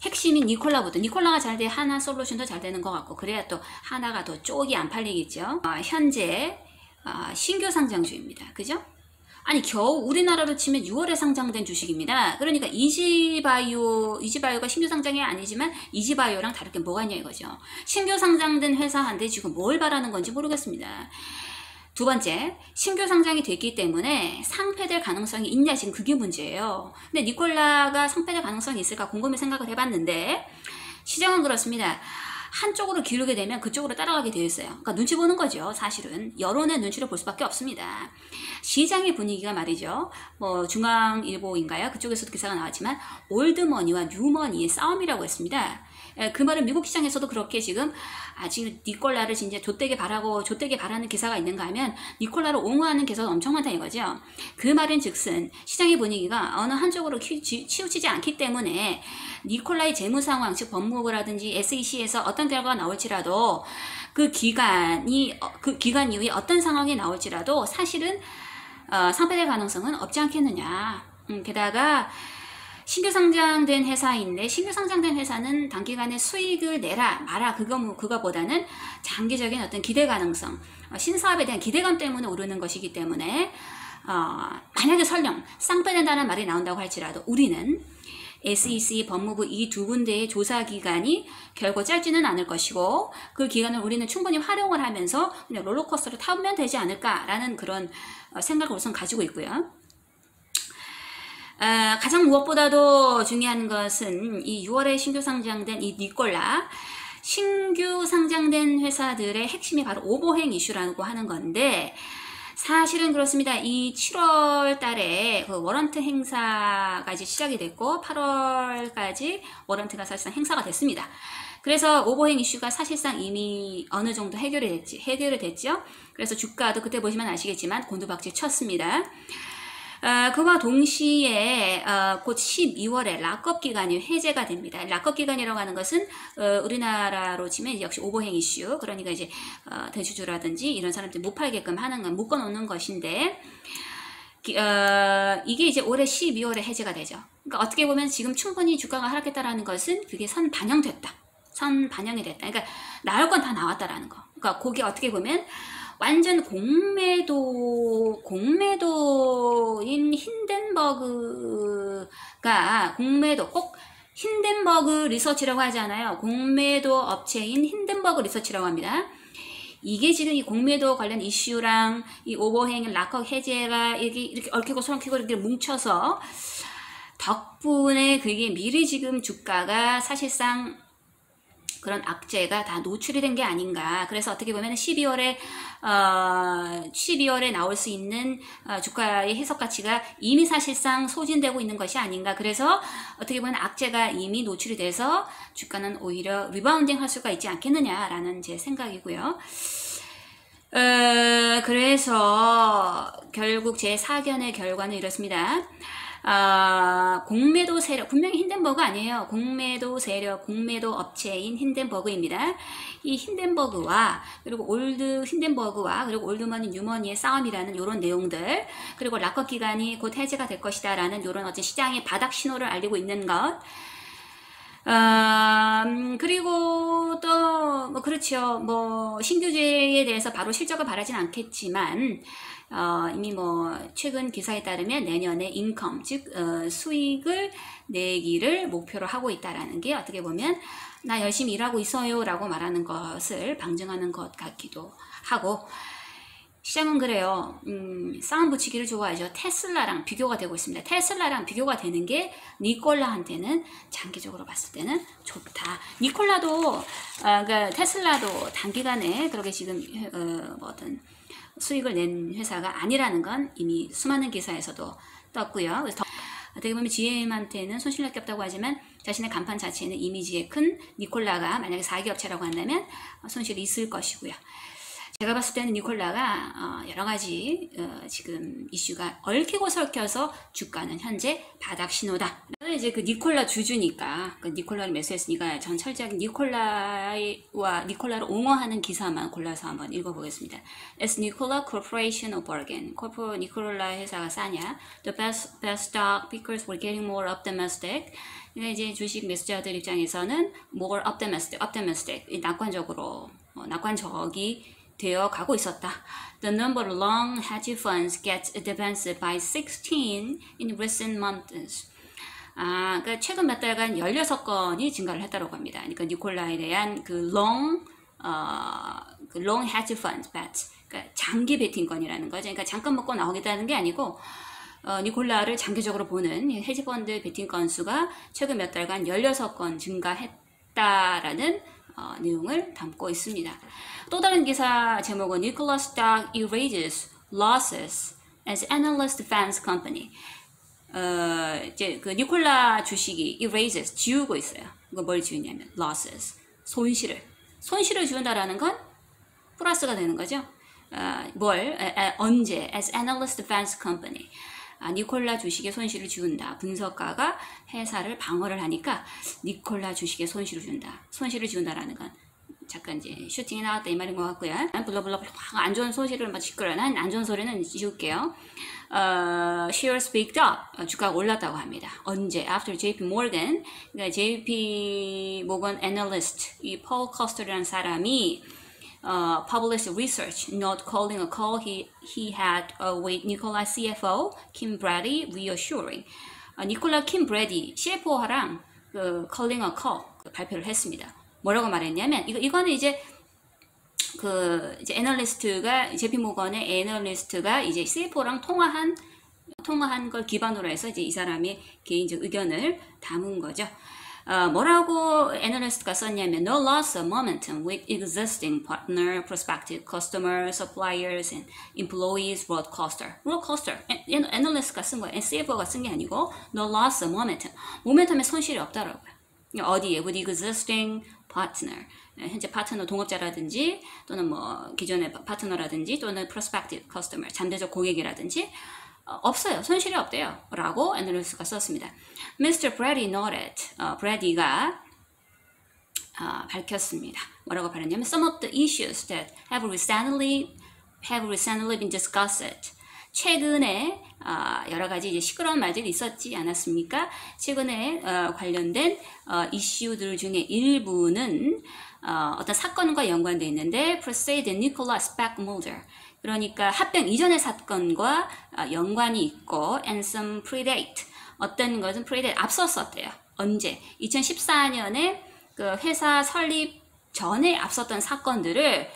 핵심인 니콜라보다 니콜라가 잘 돼 하나 솔루션도 잘 되는 것 같고 그래야 또 하나가 더 쪽이 안 팔리겠죠. 현재 신규 상장주입니다. 그죠? 아니 겨우 우리나라로 치면 6월에 상장된 주식입니다. 그러니까 이지바이오가 신규 상장이 아니지만 이지바이오랑 다를 게 뭐가 있냐 이거죠. 신규 상장된 회사한테 지금 뭘 바라는 건지 모르겠습니다. 두 번째, 신규 상장이 됐기 때문에 상폐될 가능성이 있냐 지금 그게 문제예요. 근데 니콜라가 상폐될 가능성이 있을까 곰곰이 생각을 해봤는데 시장은 그렇습니다. 한쪽으로 기울게 되면 그쪽으로 따라가게 되어 있어요. 그러니까 눈치 보는 거죠. 사실은 여론의 눈치를 볼 수밖에 없습니다. 시장의 분위기가 말이죠. 뭐 중앙일보인가요? 그쪽에서도 기사가 나왔지만 올드머니와 뉴머니의 싸움이라고 했습니다. 그 말은 미국 시장에서도 그렇게 지금 지금 니콜라를 진짜 좆되게 바라는 기사가 있는가 하면 니콜라를 옹호하는 기사가 엄청 많다 이거죠. 그 말은 즉슨 시장의 분위기가 어느 한쪽으로 치우치지 않기 때문에 니콜라의 재무 상황, 즉 법무부라든지 SEC에서 어떤 결과가 나올지라도 그 기간 이후에 어떤 상황이 나올지라도 사실은 상폐될 가능성은 없지 않겠느냐. 게다가 신규 상장된 회사인데 신규 상장된 회사는 단기간에 수익을 내라 마라 그거보다는 장기적인 어떤 기대 가능성, 신사업에 대한 기대감 때문에 오르는 것이기 때문에 만약에 설령 쌍폐된다는 말이 나온다고 할지라도 우리는 SEC, 법무부 이 두 군데의 조사 기간이 결코 짧지는 않을 것이고 그 기간을 우리는 충분히 활용을 하면서 그냥 롤러코스터를 타면 되지 않을까라는 그런 생각을 우선 가지고 있고요. 가장 무엇보다도 중요한 것은 이 6월에 신규 상장된 이 니콜라 신규 상장된 회사들의 핵심이 바로 오버행 이슈라고 하는 건데 사실은 그렇습니다. 이 7월 달에 그 워런트 행사까지 시작이 됐고 8월까지 워런트가 사실상 행사가 됐습니다. 그래서 오버행 이슈가 사실상 이미 어느 정도 해결이 됐죠. 그래서 주가도 그때 보시면 아시겠지만 곤두박질 쳤습니다. 그와 동시에 곧 12월에 락업 기간이 해제가 됩니다. 락업 기간이라고 하는 것은 우리나라로 치면 역시 오버행 이슈, 그러니까 이제 대주주라든지 이런 사람들이 못 팔게끔 하는 건 묶어놓는 것인데 이게 이제 올해 12월에 해제가 되죠. 그러니까 어떻게 보면 지금 충분히 주가가 하락했다라는 것은 그게 선반영이 됐다. 그러니까 나올 건 다 나왔다라는 거. 그러니까 그게 어떻게 보면 완전 공매도인 힌덴버그가 꼭 힌덴버그 리서치라고 하잖아요. 공매도 업체인 힌덴버그 리서치라고 합니다. 이게 지금 이 공매도 관련 이슈랑 이 오버행 락업 해제가 이렇게 얽히고 설키고 이렇게 뭉쳐서 덕분에 그게 미리 지금 주가가 사실상 그런 악재가 다 노출이 된 게 아닌가. 그래서 어떻게 보면 12월에 나올 수 있는 주가의 해석 가치가 이미 사실상 소진되고 있는 것이 아닌가. 그래서 어떻게 보면 악재가 이미 노출이 돼서 주가는 오히려 리바운딩 할 수가 있지 않겠느냐라는 제 생각이고요. 그래서 결국 제 사견의 결과는 이렇습니다. 공매도 세력, 분명히 힌덴버그 아니에요. 공매도 세력, 공매도 업체인 힌덴버그입니다. 이 힌덴버그와 그리고 그리고 올드머니, 뉴머니의 싸움이라는 이런 내용들, 그리고 락업 기간이 곧 해제가 될 것이다라는 이런 어떤 시장의 바닥 신호를 알리고 있는 것. 그리고 또, 그렇죠. 신규제에 대해서 바로 실적을 바라진 않겠지만, 이미 최근 기사에 따르면 내년에 인컴, 즉, 수익을 내기를 목표로 하고 있다라는 게 어떻게 보면, 나 열심히 일하고 있어요 라고 말하는 것을 방증하는 것 같기도 하고, 시장은 그래요. 싸움 붙이기를 좋아하죠. 테슬라랑 비교가 되고 있습니다. 테슬라랑 비교가 되는 게 니콜라한테는 장기적으로 봤을 때는 좋다. 니콜라도, 그러니까 테슬라도 단기간에 그렇게 지금 어떤 수익을 낸 회사가 아니라는 건 이미 수많은 기사에서도 떴고요. 그래서 어떻게 보면 GM한테는 손실밖에 없다고 하지만 자신의 간판 자체는 이미지에 큰 니콜라가 만약에 4기 업체라고 한다면 손실이 있을 것이고요. 제가 봤을 때는 니콜라가 여러가지 지금 이슈가 얽히고 설켜서 주가는 현재 바닥 신호다. 저는 이제 그 니콜라 주주니까 그 니콜라를 매수했으니까 전 철저하게 니콜라를 옹호하는 기사만 골라서 한번 읽어보겠습니다. As Nikola Corporation of Bargain. 니콜라 회사가 싸냐? The best stock because we're getting more optimistic. 근데 이제 주식 매수자들 입장에서는 more optimistic, 낙관적으로, 낙관적이 되어 가고 있었다. The number of long hedge funds gets advanced by 16 in recent months. 그러니까 최근 몇 달간 16건이 증가를 했다고 합니다. 그러니까 니콜라에 대한 그 long hedge fund bets, 그러니까 장기 베팅건이라는 거죠. 그러니까 잠깐 먹고 나오겠다는 게 아니고, 니콜라를 장기적으로 보는 헤지펀드 베팅 건수가 최근 몇 달간 16건 증가했다라는 내용을 담고 있습니다. 또 다른 기사 제목은 Nikola stock erases losses as analyst fans company. 이제 그 니콜라 주식이 erases 지우고 있어요. 이거 뭘 지우냐면 losses, 손실을 지운다라는 건 플러스가 되는 거죠. 언제 as analyst fans company. 니콜라 주식의 손실을 지운다. 분석가가 회사를 방어를 하니까 니콜라 주식의 손실을 지운다라는 건 잠깐 이제 슈팅이 나왔다 이 말인 것 같고요. 블러블러 안 좋은 소식을 막 시끄러운 안 좋은 소리는 지울게요. Shares picked up. 주가가 올랐다고 합니다. 언제? After JP Morgan. 그러니까 JP Morgan analyst 이 Paul Coster라는 사람이 published research note calling a call he had with Nikola CFO Kim Brady reassuring. 니콜라 킴 브래디 CFO랑 calling a call 발표를 했습니다. 뭐라고 말했냐면 이거는 이제 이제 애널리스트가 JP 모건의 애널리스트가 이제 CFO랑 통화한 걸 기반으로 해서 이제 이 사람의 개인적 의견을 담은 거죠. 뭐라고 애널리스트가 썼냐면 No loss of momentum with existing partner, prospective customer, suppliers, and employees wrote Coster. 애널리스트가 쓴 거예요. CFO가 쓴 게 아니고 No loss of momentum. 모멘텀에 손실이 없다라고요. 어디에? With existing partner. 현재 파트너 동업자라든지 또는 뭐 기존의 파트너라든지 또는 prospective customer, 잠재적 고객이라든지 없어요. 손실이 없대요. 라고 애널리스트가 썼습니다. Mr. Brady noted, 브래디가 밝혔습니다. 뭐라고 말했냐면 Some of the issues that have recently been discussed. 최근에 여러 가지 이제 시끄러운 말들이 있었지 않았습니까? 최근에 관련된 이슈들 중에 일부는 어떤 사건과 연관되어 있는데 precede Nikola SPAC merger. 그러니까 합병 이전의 사건과 연관이 있고 and some predate. 어떤 것은 predate 앞섰었대요. 언제? 2014년에 그 회사 설립 전에 앞섰던 사건들이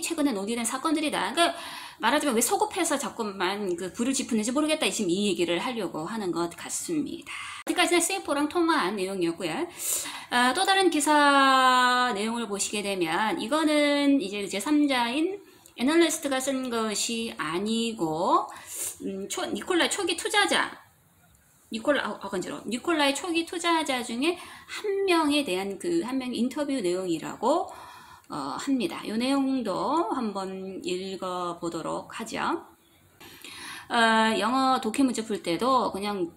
최근에 논의된 사건들이다. 그러니까 말하자면 왜 소급해서 자꾸만 그 불을 지푸는지 모르겠다. 지금 이 얘기를 하려고 하는 것 같습니다. 여기까지는 CFO랑 통화한 내용이었고요. 또 다른 기사 내용을 보시게 되면 이거는 이제 제3자인 애널리스트가 쓴 것이 아니고 니콜라의 초기 투자자 니콜라의 초기 투자자 중에 한 명에 대한 한 명의 인터뷰 내용이라고 합니다. 이 내용도 한번 읽어보도록 하죠. 영어 독해 문제 풀 때도 그냥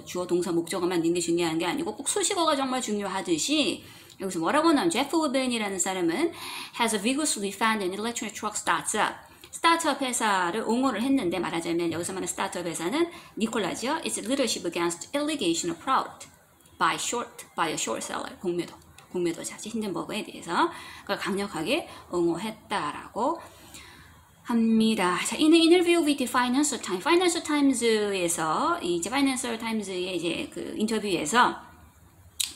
주어 동사 목적어만 있는 게 중요한 게 아니고 꼭 수식어가 정말 중요하듯이 여기서 뭐라고 나오면 제프 우벤이라는 사람은 has vigorously founded an electric truck startup. 스타트업 회사를 옹호를 했는데 말하자면 여기서 말하는 스타트업 회사는 니콜라죠. Its leadership against allegation of fraud by a short seller. 공매도 자체 힌든버그에 대해서 그걸 강력하게 옹호했다라고 합니다. 자, in an interview with the Financial Times에서 이제 Financial Times의 이제 그 인터뷰에서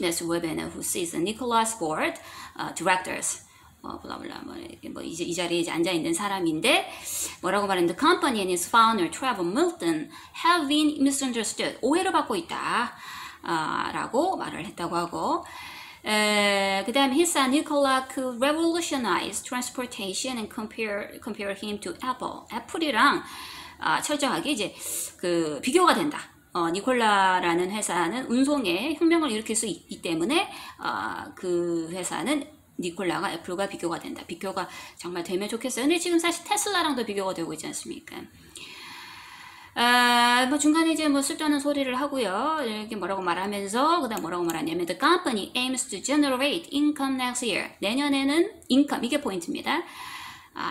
Mr. Webber, who sees Nicola's board directors, 이 자리에 이제 앉아 있는 사람인데 뭐라고 말했는데 The company and its founder Trevor Milton have been misunderstood. 오해를 받고 있다. 라고 말을 했다고 하고. 그 다음에 he said Nikola could revolutionize transportation and compare him to Apple. 애플이랑 철저하게 이제 그 비교가 된다. 니콜라라는 회사는 운송에 혁명을 일으킬 수 있기 때문에 그 회사는 니콜라가 애플과 비교가 된다. 비교가 정말 되면 좋겠어요. 근데 지금 사실 테슬라랑도 비교가 되고 있지 않습니까? 뭐 중간에 이제 뭐 쓸데없는 소리를 하고요. 이렇게 뭐라고 말하면서 그다음 뭐라고 말하냐면 The company aims to generate income next year. 내년에는 인컴 이게 포인트입니다.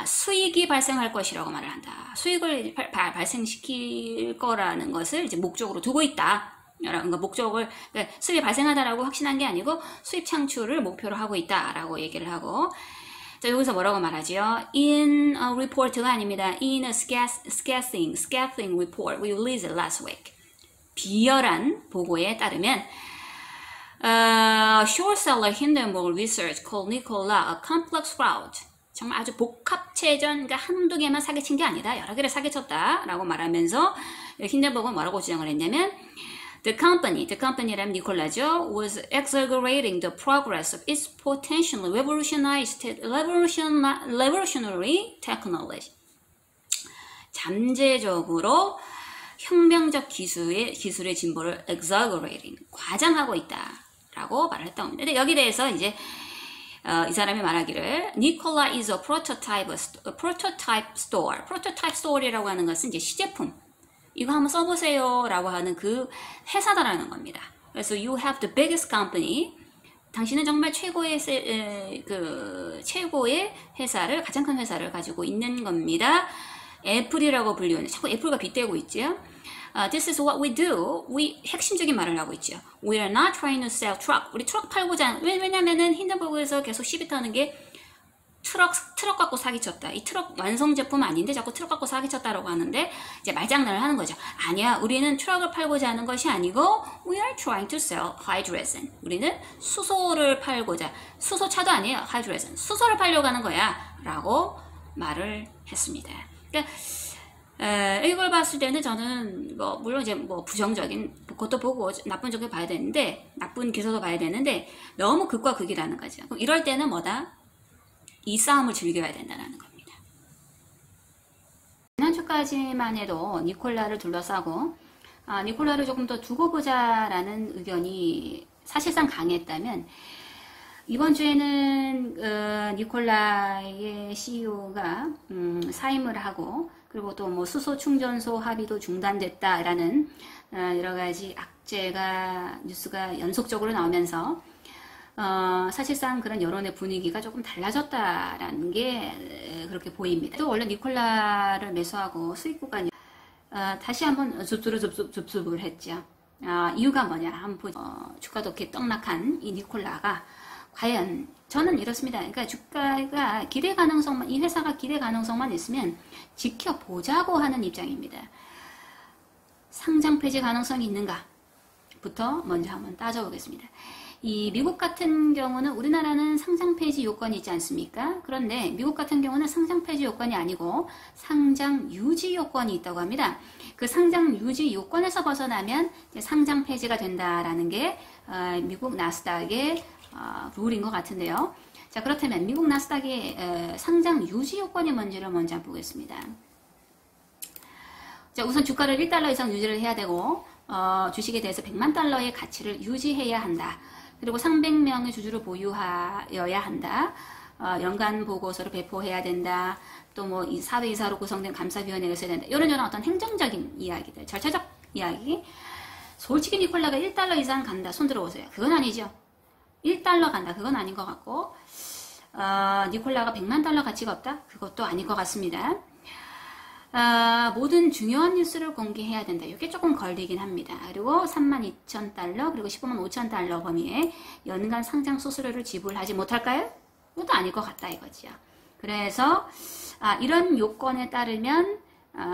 수익이 발생할 것이라고 말을 한다. 수익을 발생시킬 거라는 것을 이제 목적으로 두고 있다. 그러니까 목적을, 그러니까 수입이 발생하다라고 확신한 게 아니고 수입 창출을 목표로 하고 있다라고 얘기를 하고, 자, 여기서 뭐라고 말하죠? In a report가 아닙니다. In a scathing report we released last week. 비열한 보고에 따르면 short seller Hindenburg Research called Nikola a complex fraud. 정말 아주 복합체전, 그러니까 한두 개만 사기친 게 아니다. 여러 개를 사기쳤다라고 말하면서 힌덴버그는 뭐라고 주장을 했냐면 the company라면 니콜라죠, was exaggerating the progress of its potentially revolutionary technology. 잠재적으로 혁명적 기술의 진보를 exaggerating, 과장하고 있다라고 말을 했다고 합니다. 근데 여기 대해서 이제 이 사람이 말하기를 Nikola is a prototype store. prototype store이라고 하는 것은 이제 시제품. 이거 한번 써보세요 라고 하는 그 회사다라는 겁니다. 그래서 you have the biggest company. 당신은 정말 최고의 회사를, 가장 큰 회사를 가지고 있는 겁니다. 애플이라고 불리는, 자꾸 애플과 빗대고 있죠. This is what we do. 핵심적인 말을 하고 있죠. We are not trying to sell truck. 우리 트럭 팔고자, 왜냐면은 힌덴버그에서 계속 시비 타는 게 트럭 갖고 사기쳤다. 이 트럭 완성 제품 아닌데 자꾸 트럭 갖고 사기쳤다라고 하는데 이제 말장난을 하는 거죠. 아니야, 우리는 트럭을 팔고자 하는 것이 아니고 we are trying to sell hydrogen. 우리는 수소를 팔고자, 수소차도 아니에요. hydrogen. 수소를 팔려고 하는 거야. 라고 말을 했습니다. 그러니까 이걸 봤을 때는 저는 뭐 물론 이제 뭐 부정적인 것도 보고 나쁜 쪽을 봐야 되는데, 나쁜 기사도 봐야 되는데 너무 극과 극이라는 거죠. 그럼 이럴 때는 뭐다? 이 싸움을 즐겨야 된다는 겁니다. 지난주까지만 해도 니콜라를 둘러싸고 니콜라를 조금 더 두고 보자라는 의견이 사실상 강했다면, 이번 주에는 니콜라의 CEO가 사임을 하고, 그리고 또 뭐 수소 충전소 합의도 중단됐다라는 여러 가지 악재가, 뉴스가 연속적으로 나오면서 사실상 그런 여론의 분위기가 조금 달라졌다라는 게 그렇게 보입니다. 또 원래 니콜라를 매수하고 수익 구간이 다시 한번 줍줍을 했죠. 이유가 뭐냐 한번 보죠. 주가도 이렇게 떡락한 이 니콜라가 과연, 저는 이렇습니다. 그러니까 주가가 기대 가능성만, 이 회사가 기대 가능성만 있으면 지켜보자고 하는 입장입니다. 상장 폐지 가능성이 있는가? 부터 먼저 한번 따져보겠습니다. 이 미국 같은 경우는, 우리나라는 상장 폐지 요건이 있지 않습니까? 그런데 미국 같은 경우는 상장 폐지 요건이 아니고 상장 유지 요건이 있다고 합니다. 그 상장 유지 요건에서 벗어나면 상장 폐지가 된다라는 게 미국 나스닥의 룰인 것 같은데요. 자, 그렇다면 미국 나스닥의 상장 유지 요건이 뭔지를 먼저 보겠습니다. 자, 우선 주가를 1달러 이상 유지를 해야 되고 주식에 대해서 100만 달러의 가치를 유지해야 한다. 그리고 300명의 주주를 보유하여야 한다. 연간 보고서를 배포해야 된다. 또 뭐 이 사회이사로 구성된 감사위원회가 있어야 된다. 이런 어떤 행정적인 이야기들, 절차적 이야기. 솔직히 니콜라가 1달러 이상 간다. 손 들어보세요. 그건 아니죠. 1달러 간다. 그건 아닌 것 같고, 니콜라가 100만 달러 가치가 없다? 그것도 아닌 것 같습니다. 모든 중요한 뉴스를 공개해야 된다. 이게 조금 걸리긴 합니다. 그리고 32,000달러, 그리고 155,000달러 범위에 연간 상장 수수료를 지불하지 못할까요? 그것도 아닐 것 같다 이거지요. 그래서 이런 요건에 따르면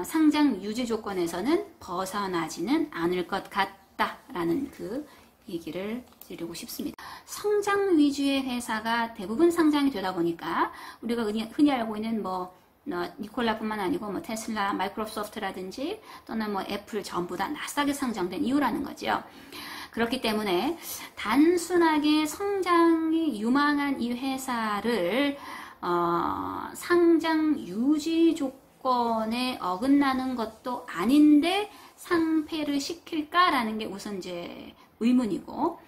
상장 유지 조건에서는 벗어나지는 않을 것 같다라는 그 얘기를 드리고 싶습니다. 성장 위주의 회사가 대부분 상장이 되다 보니까 우리가 흔히 알고 있는 뭐 니콜라뿐만 아니고 뭐 테슬라, 마이크로소프트라든지 또는 뭐 애플 전부 다 나스닥에 상장된 이유라는 거죠. 그렇기 때문에 단순하게 성장이 유망한 이 회사를 상장 유지 조건에 어긋나는 것도 아닌데 상폐를 시킬까라는 게 우선 이제 의문이고,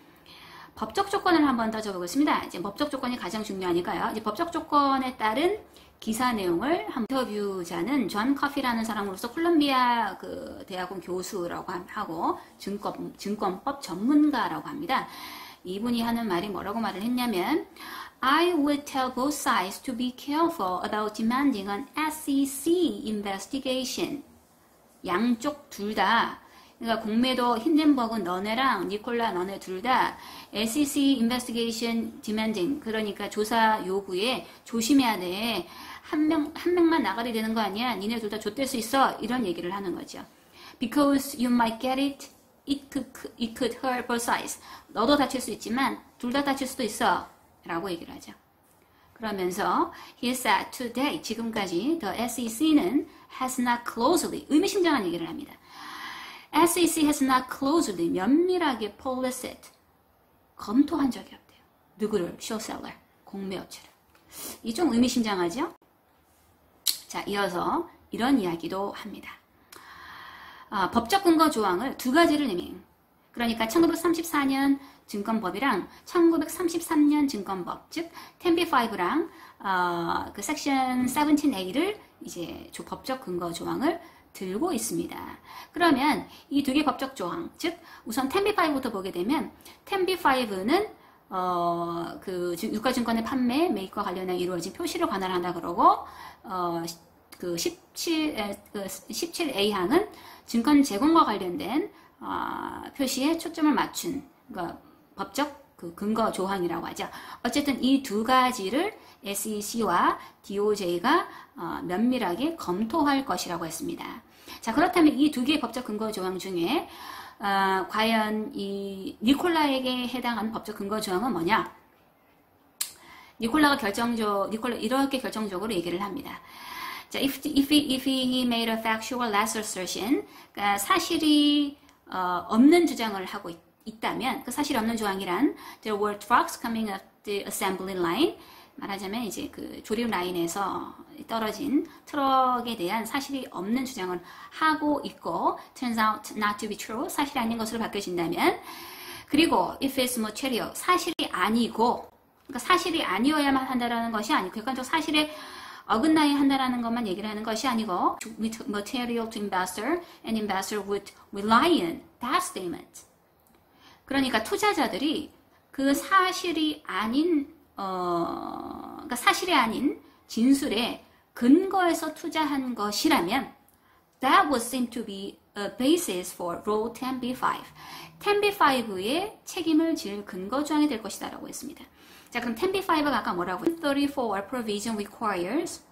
법적 조건을 한번 따져보겠습니다. 이제 법적 조건이 가장 중요하니까요. 이제 법적 조건에 따른 기사 내용을 인터뷰자는 존 커피라는 사람으로서 콜롬비아 그 대학원 교수라고 하고 증권법 전문가라고 합니다. 이분이 하는 말이 뭐라고 말을 했냐면, I would tell both sides to be careful about demanding an SEC investigation. 양쪽 둘 다 그러니까 공매도 힌덴버그 너네랑 니콜라 너네 둘 다 SEC investigation demanding, 그러니까 조사 요구에 조심해야 돼. 한 명만 나가리 되는 거 아니야. 니네 둘 다 좆될 수 있어. 이런 얘기를 하는 거죠. Because you might get it, it could hurt both sides. 너도 다칠 수 있지만 둘 다 다칠 수도 있어. 라고 얘기를 하죠. 그러면서 he said today, 지금까지 the SEC는 has not closely, 의미심장한 얘기를 합니다. SEC has not closely, 면밀하게 policed, 검토한 적이 없대요. 누구를? short-seller, 공매업체를. 이 좀 의미심장하죠? 자, 이어서 이런 이야기도 합니다. 법적 근거 조항을 두 가지를 내민. 그러니까 1934년 증권법이랑 1933년 증권법, 즉 10b-5랑 그 섹션 17a를 이제 법적 근거 조항을 들고 있습니다. 그러면 이 두 개 법적 조항, 즉 우선 10b-5부터 보게 되면 10b-5는 그 유가증권의 판매, 매입과 관련해 이루어진 표시를 관할한다 그러고 그 17A항은 증권 제공과 관련된 표시에 초점을 맞춘 그러니까 법적 그 근거 조항이라고 하죠. 어쨌든 이 두 가지를 SEC와 DOJ가 면밀하게 검토할 것이라고 했습니다. 자, 그렇다면 이 두 개의 법적 근거 조항 중에 과연 이 니콜라에게 해당하는 법적 근거 조항은 뭐냐? 니콜라 이렇게 결정적으로 얘기를 합니다. 자, if he made a factual last assertion, 그러니까 사실이 없는 주장을 하고 있다면, 그 사실이 없는 조항이란 there were trucks coming up the assembly line, 말하자면 이제 그 조립 라인에서 떨어진 트럭에 대한 사실이 없는 주장을 하고 있고 turns out not to be true, 사실이 아닌 것으로 바뀌어진다면, 그리고 if it's material, 사실이 아니고, 그러니까 사실이 아니어야만 한다라는 것이 아니고 객관적 사실에 어긋나야 한다라는 것만 얘기를 하는 것이 아니고 material to investor and investor would rely on that statement. 그러니까 투자자들이 그 사실이 아닌 그러니까 사실이 아닌 진술에 근거해서 투자한 것이라면 that would seem to be a basis for Rule 10b-5. 10b-5의 책임을 질 근거 조항이 될 것이다 라고 했습니다. 자, 그럼 10b-5가 아까 뭐라고? 1934 provision requires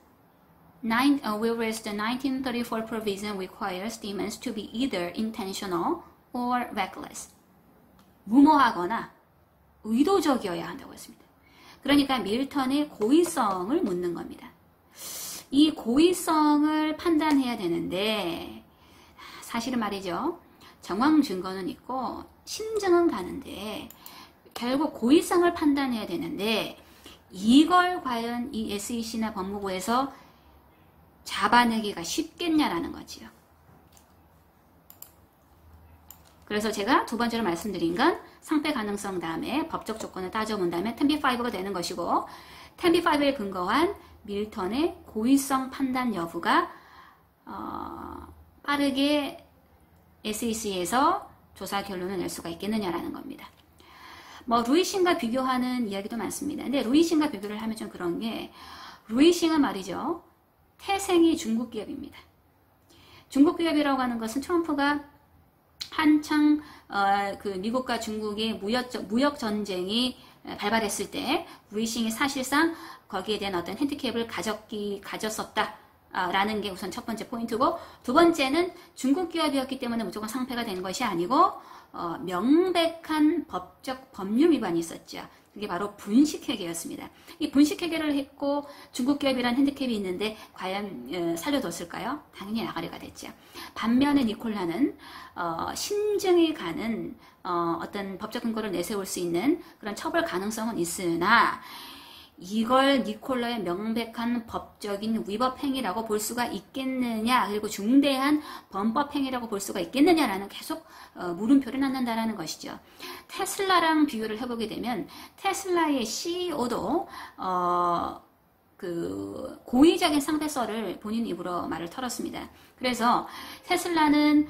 whereas the 1934 provision requires statements to be either intentional or reckless. 무모하거나 의도적이어야 한다고 했습니다. 그러니까 밀턴의 고의성을 묻는 겁니다. 이 고의성을 판단해야 되는데 사실은 말이죠. 정황 증거는 있고 심증은 가는데 결국 고의성을 판단해야 되는데 이걸 과연 이 SEC나 법무부에서 잡아내기가 쉽겠냐라는 거지요. 그래서 제가 두 번째로 말씀드린 건 상패 가능성 다음에 법적 조건을 따져본 다음에 10b-5가 되는 것이고 10b-5에 근거한 밀턴의 고의성 판단 여부가 빠르게 SEC에서 조사 결론을 낼 수가 있겠느냐라는 겁니다. 뭐 루이싱과 비교하는 이야기도 많습니다. 근데 루이싱과 비교를 하면 좀 그런 게 루이싱은 말이죠. 태생이 중국 기업입니다. 중국 기업이라고 하는 것은 트럼프가 한창 그 미국과 중국의 무역 전쟁이 발발했을 때 루이싱이 사실상 거기에 대한 어떤 핸디캡을 가졌었다. 라는 게 우선 첫 번째 포인트고 두 번째는 중국 기업이었기 때문에 무조건 상패가 된 것이 아니고 명백한 법률 위반이 있었죠. 그게 바로 분식회계였습니다. 이 분식회계를 했고 중국 기업이란 핸디캡이 있는데 과연 살려뒀을까요? 당연히 나가리가 됐죠. 반면에 니콜라는 심증이 가는 어떤 법적 근거를 내세울 수 있는 그런 처벌 가능성은 있으나 이걸 니콜라의 명백한 법적인 위법 행위라고 볼 수가 있겠느냐, 그리고 중대한 범법 행위라고 볼 수가 있겠느냐라는 계속 물음표를 낳는다라는 것이죠. 테슬라랑 비교를 해보게 되면 테슬라의 CEO도 그 고의적인 상대설을 본인 입으로 말을 털었습니다. 그래서 테슬라는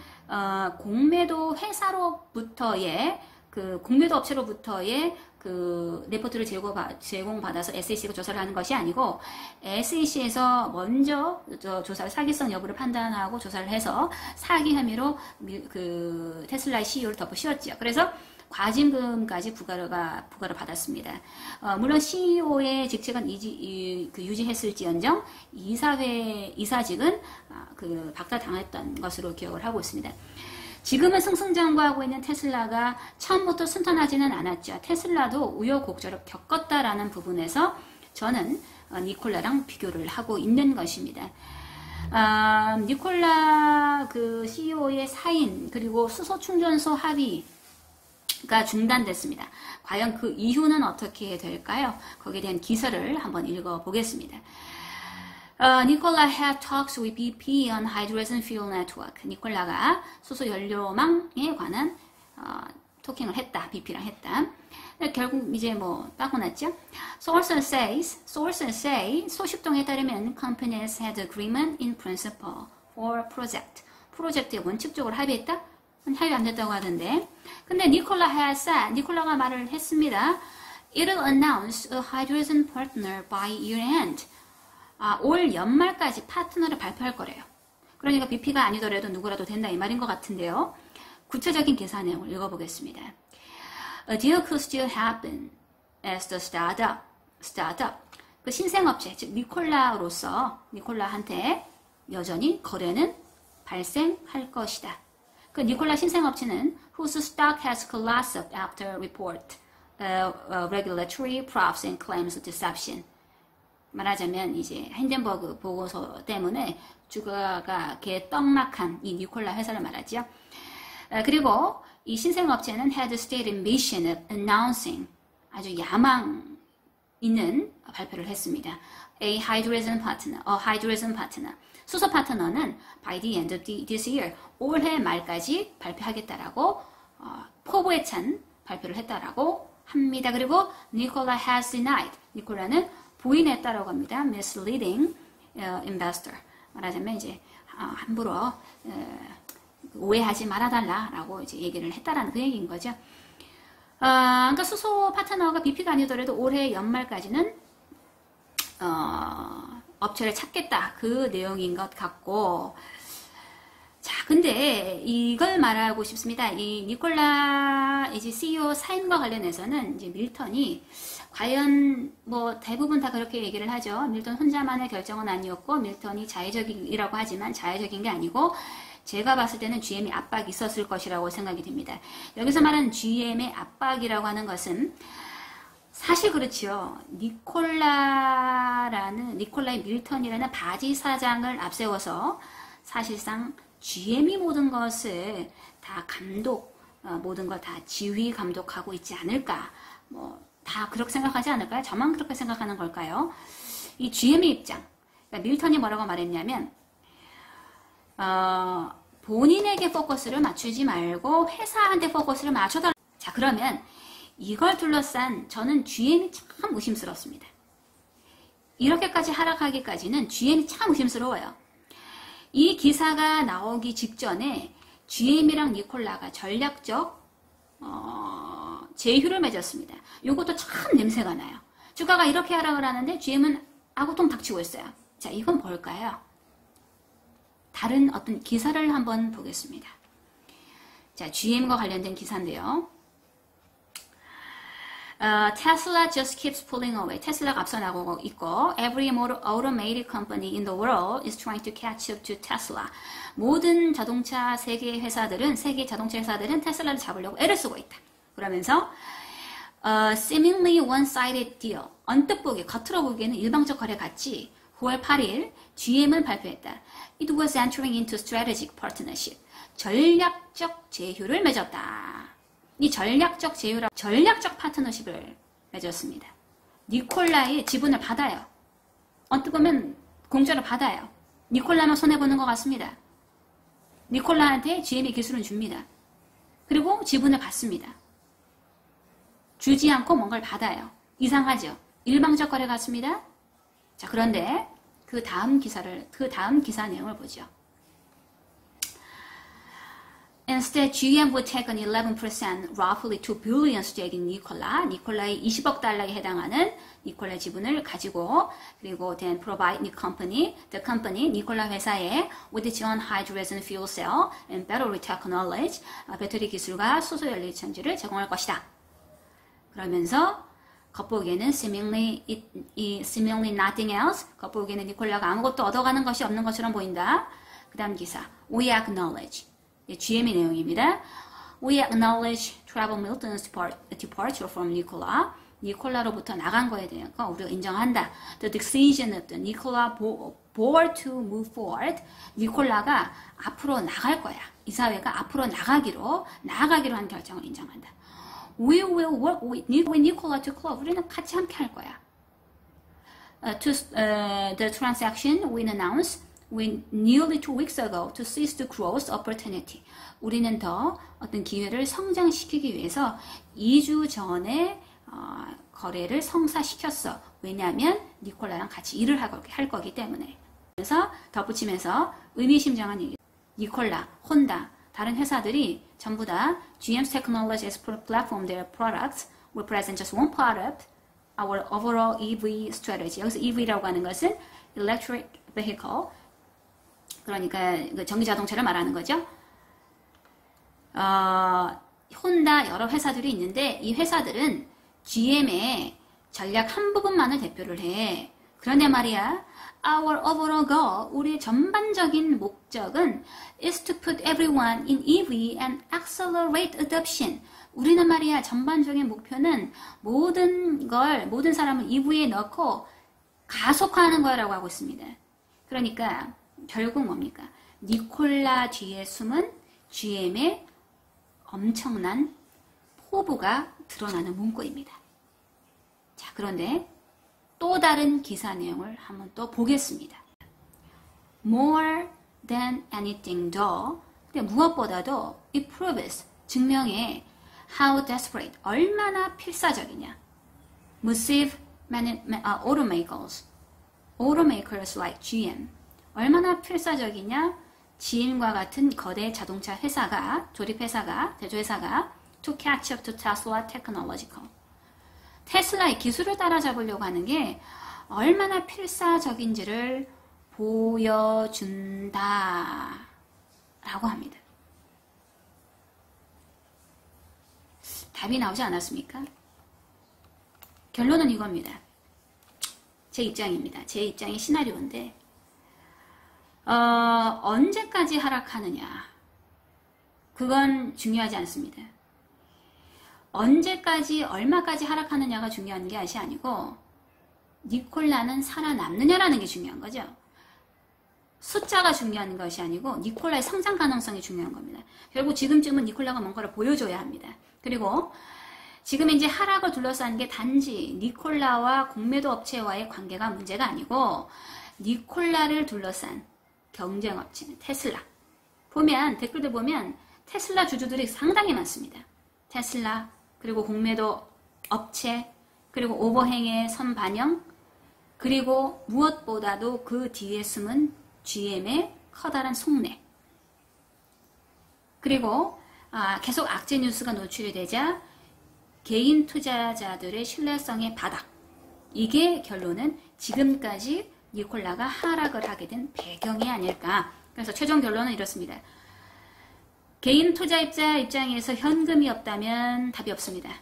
공매도 회사로부터의 그 공매도 업체로부터의 그 레포트를 제공받아서 SEC가 조사를 하는 것이 아니고 SEC에서 먼저 조사를 사기성 여부를 판단하고 조사를 해서 사기 혐의로 그 테슬라의 CEO를 덮어 씌웠죠. 그래서 과징금까지 부과를 받았습니다. 물론 CEO의 직책은 유지했을지언정 이사직은 그 박탈당했던 것으로 기억을 하고 있습니다. 지금은 승승장구하고 있는 테슬라가 처음부터 순탄하지는 않았죠. 테슬라도 우여곡절을 겪었다라는 부분에서 저는 니콜라랑 비교를 하고 있는 것입니다. 니콜라 그 CEO의 사인 그리고 수소 충전소 합의가 중단됐습니다. 과연 그 이유는 어떻게 될까요? 거기에 대한 기사를 한번 읽어보겠습니다. Nikola had talks with BP on hydrogen fuel network. 니콜라가 수소 연료망에 관한 토킹을 했다. BP랑 했다. 결국 이제 뭐 빠고 났죠. Sources say 소식통에 따르면 companies had agreement in principle for project. 프로젝트에 원칙적으로 합의했다? 합의 안 됐다고 하던데. 근데 니콜라가 말을 했습니다. It'll announce a hydrogen partner by year end. 올 연말까지 파트너를 발표할 거래요. 그러니까 BP가 아니더라도 누구라도 된다 이 말인 것 같은데요. 구체적인 기사 내용을 읽어보겠습니다. A deal could still happen as the startup. 그 신생업체, 즉 니콜라한테 여전히 거래는 발생할 것이다. 그 니콜라 신생업체는 whose stock has collapsed after report regulatory probes and claims of deception. 말하자면 이제 힌덴버그 보고서 때문에 주가가 개떡락한 이 니콜라 회사를 말하죠. 그리고 이 신생업체는 had stated mission of announcing 아주 야망 있는 발표를 했습니다. a hydrogen partner. 수소 파트너는 by the end of this year 올해 말까지 발표하겠다라고 포부에 찬 발표를 했다라고 합니다. 그리고 Nikola has denied. 니콜라는 부인했다라고 합니다. misleading investor. 말하자면 이제 함부로 오해하지 말아달라라고 이제 얘기를 했다라는 그 얘기인 거죠. 그러니까 수소 파트너가 BP가 아니더라도 올해 연말까지는 업체를 찾겠다 그 내용인 것 같고. 자, 근데 이걸 말하고 싶습니다. 이 니콜라 이제 CEO 사인과 관련해서는 이제 밀턴이 과연 뭐 대부분 다 그렇게 얘기를 하죠. 밀턴 혼자만의 결정은 아니었고 밀턴이 자의적이라고 하지만 자의적인 게 아니고 제가 봤을 때는 GM이 압박이 있었을 것이라고 생각이 됩니다. 여기서 말하는 GM의 압박이라고 하는 것은 사실 그렇지요. 니콜라의 밀턴이라는 바지 사장을 앞세워서 사실상 GM이 모든 것을 다 모든 걸 다 지휘 감독하고 있지 않을까. 다 그렇게 생각하지 않을까요? 저만 그렇게 생각하는 걸까요? 이 GM의 입장. 그러니까 밀턴이 뭐라고 말했냐면, 본인에게 포커스를 맞추지 말고 회사한테 포커스를 맞춰달라. 자, 그러면 이걸 둘러싼 저는 GM이 참 의심스럽습니다. 이렇게까지 하락하기까지는 GM이 참 의심스러워요. 이 기사가 나오기 직전에 GM이랑 니콜라가 전략적 제휴를 맺었습니다. 이것도 참 냄새가 나요. 주가가 이렇게 하락을 하는데 GM은 아구통 닥치고 있어요. 자, 이건 뭘까요? 다른 어떤 기사를 한번 보겠습니다. 자, GM과 관련된 기사인데요. Tesla just keeps pulling away. 테슬라가 앞서 나가고 있고 Every automated company in the world is trying to catch up to Tesla. 모든 세계 자동차 회사들은 테슬라를 잡으려고 애를 쓰고 있다. 그러면서 seemingly one-sided deal. 언뜻 보기, 겉으로 보기에는 일방적 거래 같이 9월 8일 GM은 발표했다. It was entering into strategic partnership. 전략적 제휴를 맺었다. 이 전략적 파트너십을 맺었습니다. 니콜라의 지분을 받아요. 언뜻 보면 공짜로 받아요. 니콜라만 손해보는 것 같습니다. 니콜라한테 GM의 기술은 줍니다. 그리고 지분을 받습니다. 주지 않고 뭔가를 받아요. 이상하죠? 일방적 거래 같습니다. 자, 그런데 그 다음 기사 내용을 보죠. Instead, GM would take an 11%, roughly 2 billion stake in Nikola. 니콜라의 20억 달러에 해당하는 니콜라의 지분을 가지고, 그리고 then provide the company, 니콜라 회사에 with its own hydrogen fuel cell and battery technology, 배터리 기술과 수소 연료 전지를 제공할 것이다. 그러면서 겉보기에는 seemingly nothing else, 겉보기에는 니콜라가 아무것도 얻어가는 것이 없는 것처럼 보인다. 그 다음 기사, we acknowledge. GM의 내용입니다. We acknowledge Trevor Milton's departure from Nikola. 니콜라로부터 나간 거에 대한 거 우리가 인정한다. The decision of the Nikola board to move forward. 니콜라가 앞으로 나갈 거야. 이사회가 앞으로 나아가기로 한 결정을 인정한다. We will work with Nikola to close. 우리는 같이 함께 할 거야. The transaction we announced nearly 2 weeks ago to seize the growth opportunity. 우리는 더 어떤 기회를 성장시키기 위해서 2주 전에 거래를 성사시켰어. 왜냐하면 니콜라랑 같이 일을 할 거기 때문에. 그래서 덧붙이면서 의미심장한 얘기. 니콜라, 혼다, 다른 회사들이 전부 다 GM's technology as platform, their products represent just one part of our overall EV strategy. 여기서 EV라고 하는 것은 electric vehicle. 그러니까 전기 자동차를 말하는 거죠. 혼다 여러 회사들이 있는데 이 회사들은 GM의 전략 한 부분만을 대표를 해. 그런데 말이야, our overall goal, 우리의 전반적인 목적은 is to put everyone in EV and accelerate adoption. 우리는 말이야, 전반적인 목표는 모든 사람을 EV에 넣고 가속화하는 거라고 하고 있습니다. 그러니까 결국 뭡니까? 니콜라 뒤에 숨은 GM의 엄청난 포부가 드러나는 문구입니다. 자, 그런데 또 다른 기사 내용을 한번 또 보겠습니다. More than anything though, 근데 무엇보다도 it proves, 증명해 how desperate, 얼마나 필사적이냐. Massive automakers like GM, 얼마나 필사적이냐. GM과 같은 거대 자동차 회사가, 조립회사가, 제조회사가 to catch up to Tesla technological. 테슬라의 기술을 따라잡으려고 하는 게 얼마나 필사적인지를 보여준다 라고 합니다. 답이 나오지 않았습니까? 결론은 이겁니다. 제 입장입니다. 제 입장의 시나리오인데 언제까지 하락하느냐, 그건 중요하지 않습니다. 언제까지, 얼마까지 하락하느냐가 중요한 것이 아니고 니콜라는 살아남느냐라는 게 중요한 거죠. 숫자가 중요한 것이 아니고 니콜라의 성장 가능성이 중요한 겁니다. 결국 지금쯤은 니콜라가 뭔가를 보여줘야 합니다. 그리고 지금 이제 하락을 둘러싼 게 단지 니콜라와 공매도 업체와의 관계가 문제가 아니고 니콜라를 둘러싼 경쟁업체는 테슬라. 보면, 댓글들 보면 테슬라 주주들이 상당히 많습니다. 테슬라, 그리고 공매도 업체, 그리고 오버행의 선반영, 그리고 무엇보다도 그 뒤에 숨은 GM의 커다란 속내. 그리고 계속 악재 뉴스가 노출이 되자 개인 투자자들의 신뢰성의 바닥. 이게 결론은 지금까지 니콜라가 하락을 하게 된 배경이 아닐까. 그래서 최종 결론은 이렇습니다. 개인 투자자 입장에서 현금이 없다면 답이 없습니다.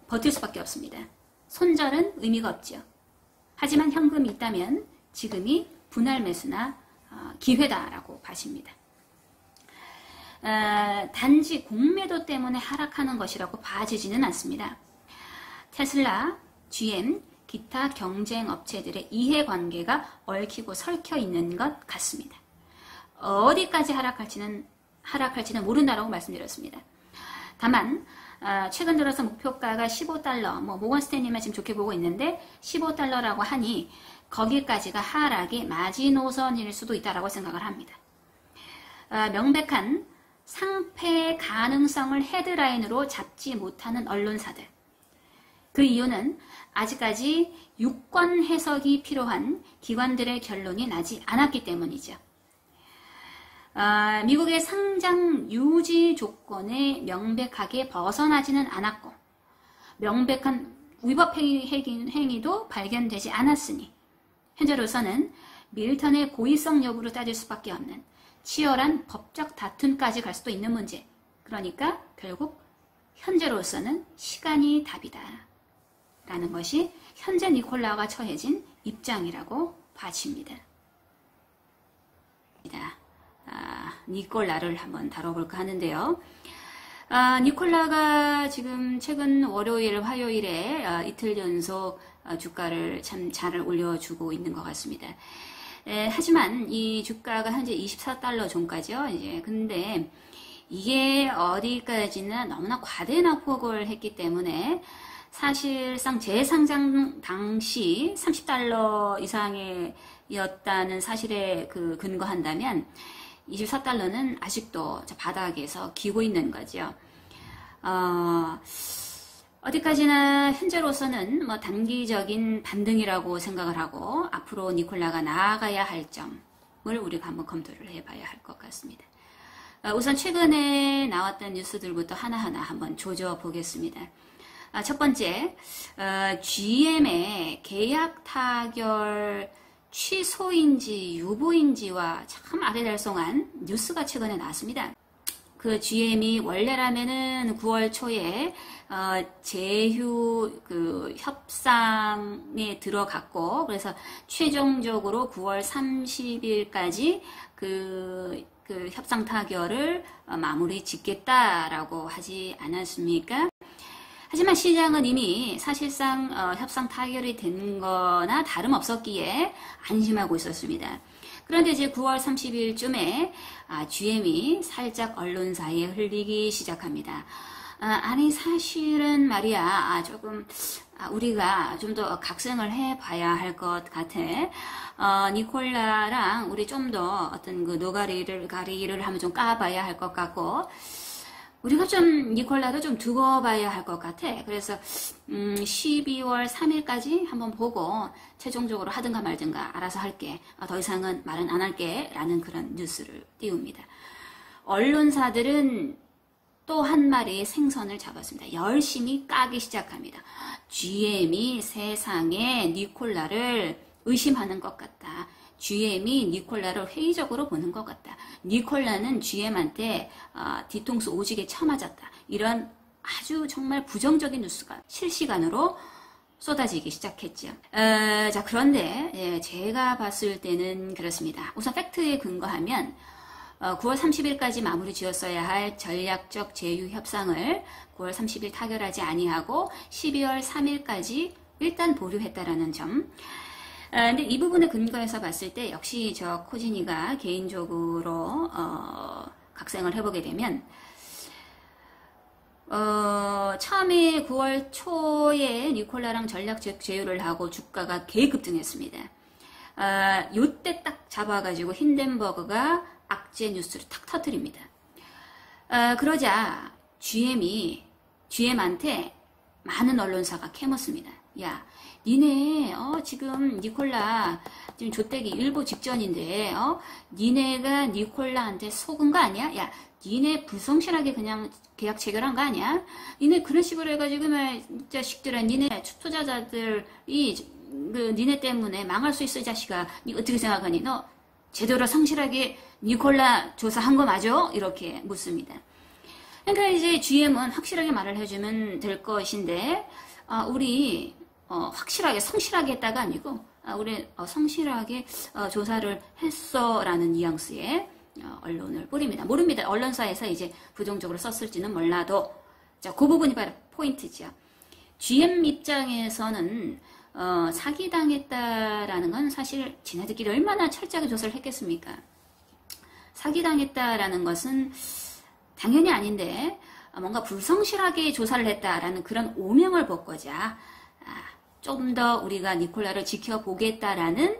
버틸 수밖에 없습니다. 손절은 의미가 없죠. 하지만 현금이 있다면 지금이 분할 매수나 기회다라고 봐집니다. 단지 공매도 때문에 하락하는 것이라고 봐지지는 않습니다. 테슬라, GM, 기타 경쟁 업체들의 이해관계가 얽히고 설켜 있는 것 같습니다. 어디까지 하락할지는 모른다라고 말씀드렸습니다. 다만 최근 들어서 목표가가 15달러, 모건 스탠리만 지금 좋게 보고 있는데 15달러라고 하니 거기까지가 하락의 마지노선일 수도 있다라고 생각을 합니다. 명백한 상패 가능성을 헤드라인으로 잡지 못하는 언론사들. 그 이유는 아직까지 유권 해석이 필요한 기관들의 결론이 나지 않았기 때문이죠. 미국의 상장 유지 조건에 명백하게 벗어나지는 않았고 명백한 위법 행위도 발견되지 않았으니 현재로서는 밀턴의 고의성 여부로 따질 수밖에 없는 치열한 법적 다툼까지 갈 수도 있는 문제. 그러니까 결국 현재로서는 시간이 답이다 라는 것이 현재 니콜라가 처해진 입장이라고 봐집니다. 니콜라를 한번 다뤄볼까 하는데요. 니콜라가 지금 최근 월요일, 화요일에 이틀 연속 주가를 참 잘 올려주고 있는 것 같습니다. 하지만 이 주가가 현재 24달러 존가죠. 이제 근데 이게 어디까지나 너무나 과대 낙폭을 했기 때문에 사실상 재상장 당시 30달러 이상이었다는 사실에 근거한다면 24달러는 아직도 바닥에서 기고 있는 거죠. 어디까지나 현재로서는 뭐 단기적인 반등이라고 생각을 하고 앞으로 니콜라가 나아가야 할 점을 우리가 한번 검토를 해봐야 할 것 같습니다. 우선 최근에 나왔던 뉴스들부터 하나하나 한번 조져 보겠습니다. 첫 번째, GM의 계약 타결 취소인지 유보인지와 참 아리달송한 뉴스가 최근에 나왔습니다. 그 GM이 원래라면은 9월 초에 제휴 협상에 들어갔고 그래서 최종적으로 9월 30일까지 그 협상 타결을 마무리 짓겠다라고 하지 않았습니까? 하지만 시장은 이미 사실상 협상 타결이 된 거나 다름없었기에 안심하고 있었습니다. 그런데 이제 9월 30일쯤에 GM이 살짝 언론사에 흘리기 시작합니다. 아니 사실은 말이야 조금 우리가 좀 더 각성을 해봐야 할 것 같아. 니콜라랑 우리 좀 더 어떤 그 가리를 하면 좀 까봐야 할 것 같고 우리가 좀 니콜라도 좀 두고 봐야 할 것 같아. 그래서 12월 3일까지 한번 보고 최종적으로 하든가 말든가 알아서 할게. 더 이상은 말은 안 할게 라는 그런 뉴스를 띄웁니다. 언론사들은 또 한 마리의 생선을 잡았습니다. 열심히 까기 시작합니다. GM이 세상에 니콜라를 의심하는 것 같다. GM이 니콜라를 회의적으로 보는 것 같다. 니콜라는 GM한테 뒤통수 오지게 쳐맞았다. 이런 아주 정말 부정적인 뉴스가 실시간으로 쏟아지기 시작했죠. 자, 그런데 제가 봤을 때는 그렇습니다. 우선 팩트에 근거하면 9월 30일까지 마무리 지었어야 할 전략적 제휴 협상을 9월 30일 타결하지 아니하고 12월 3일까지 일단 보류했다라는 점. 근데 이 부분에 근거해서 봤을 때 역시 저 코지니가 개인적으로 각색을 해보게 되면 처음에 9월 초에 니콜라랑 전략적 제휴를 하고 주가가 개급등했습니다. 요때 딱 잡아가지고 힌덴버그가 악재 뉴스를 탁 터뜨립니다. 그러자 GM한테 많은 언론사가 캐묻습니다. 야, 니네 지금 니콜라 지금 조떼기 일보 직전인데 니네가 니콜라한테 속은 거 아니야? 야, 니네 불성실하게 그냥 계약 체결한 거 아니야? 니네 그런 식으로 해가지고 자식들아, 니네 투자자들이 니네 때문에 망할 수 있어, 이 자식아. 니 어떻게 생각하니? 너 제대로 성실하게 니콜라 조사한 거 맞아? 이렇게 묻습니다. 그러니까 이제 GM은 확실하게 말을 해주면 될 것인데 우리 확실하게 성실하게 했다가 아니고 우리 성실하게 조사를 했어 라는 뉘앙스의 언론을 뿌립니다. 모릅니다. 언론사에서 이제 부정적으로 썼을지는 몰라도 자, 그 부분이 바로 포인트죠. GM 입장에서는 사기당했다라는 건 사실 지네들끼리 얼마나 철저하게 조사를 했겠습니까? 사기당했다라는 것은 당연히 아닌데 뭔가 불성실하게 조사를 했다라는 그런 오명을 벗고자 좀 더 우리가 니콜라를 지켜보겠다라는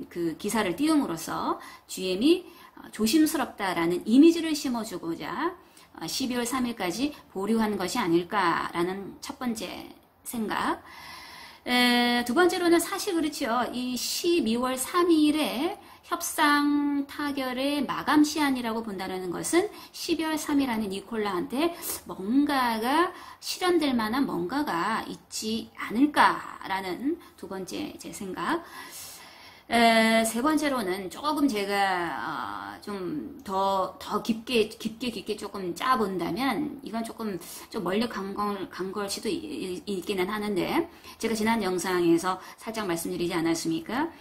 그 기사를 띄움으로써 GM이 조심스럽다라는 이미지를 심어주고자 12월 3일까지 보류한 것이 아닐까라는 첫 번째 생각. 두 번째로는 사실 그렇죠. 이 12월 3일에 협상 타결의 마감 시한이라고 본다는 것은 12월 3일 안에 니콜라한테 뭔가가 실현될 만한 뭔가가 있지 않을까라는 두 번째 제 생각. 세 번째로는 조금 제가 좀 더 깊게 조금 짜본다면 이건 조금 좀 멀리 간 걸 수도 있기는 하는데, 제가 지난 영상에서 살짝 말씀드리지 않았습니까?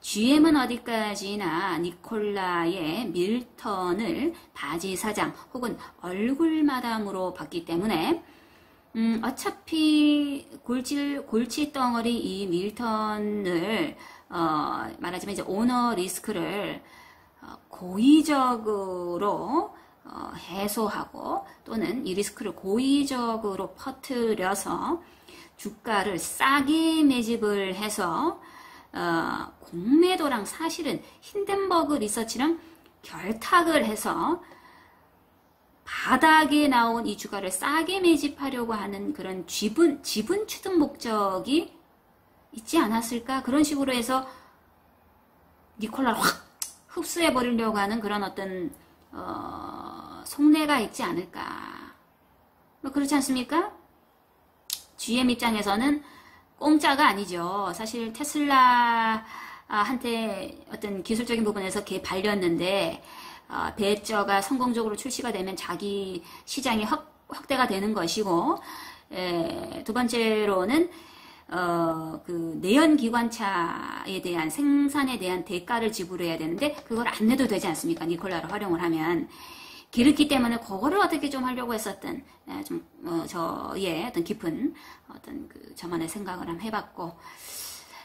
GM은 어디까지나 니콜라의 밀턴을 바지 사장 혹은 얼굴 마담으로 봤기 때문에 어차피 골칫덩어리 이 밀턴을 말하자면 이제 오너 리스크를 고의적으로 해소하고 또는 이 리스크를 고의적으로 퍼뜨려서 주가를 싸게 매집을 해서 공매도랑 사실은 힌덴버그 리서치랑 결탁을 해서 바닥에 나온 이 주가를 싸게 매집하려고 하는 그런 지분 취득 목적이 있지 않았을까? 그런 식으로 해서 니콜라를 확 흡수해 버리려고 하는 그런 어떤 속내가 있지 않을까? 뭐 그렇지 않습니까? GM 입장에서는 공짜가 아니죠. 사실 테슬라한테 어떤 기술적인 부분에서 걔 발렸는데 배저가 성공적으로 출시가 되면 자기 시장이 확대가 되는 것이고, 두 번째로는 그 내연기관차에 대한 생산에 대한 대가를 지불해야 되는데 그걸 안 내도 되지 않습니까? 니콜라를 활용을 하면. 그렇기 때문에 그거를 어떻게 좀 하려고 했었던 저의 어떤 깊은 어떤 그 저만의 생각을 한번 해봤고,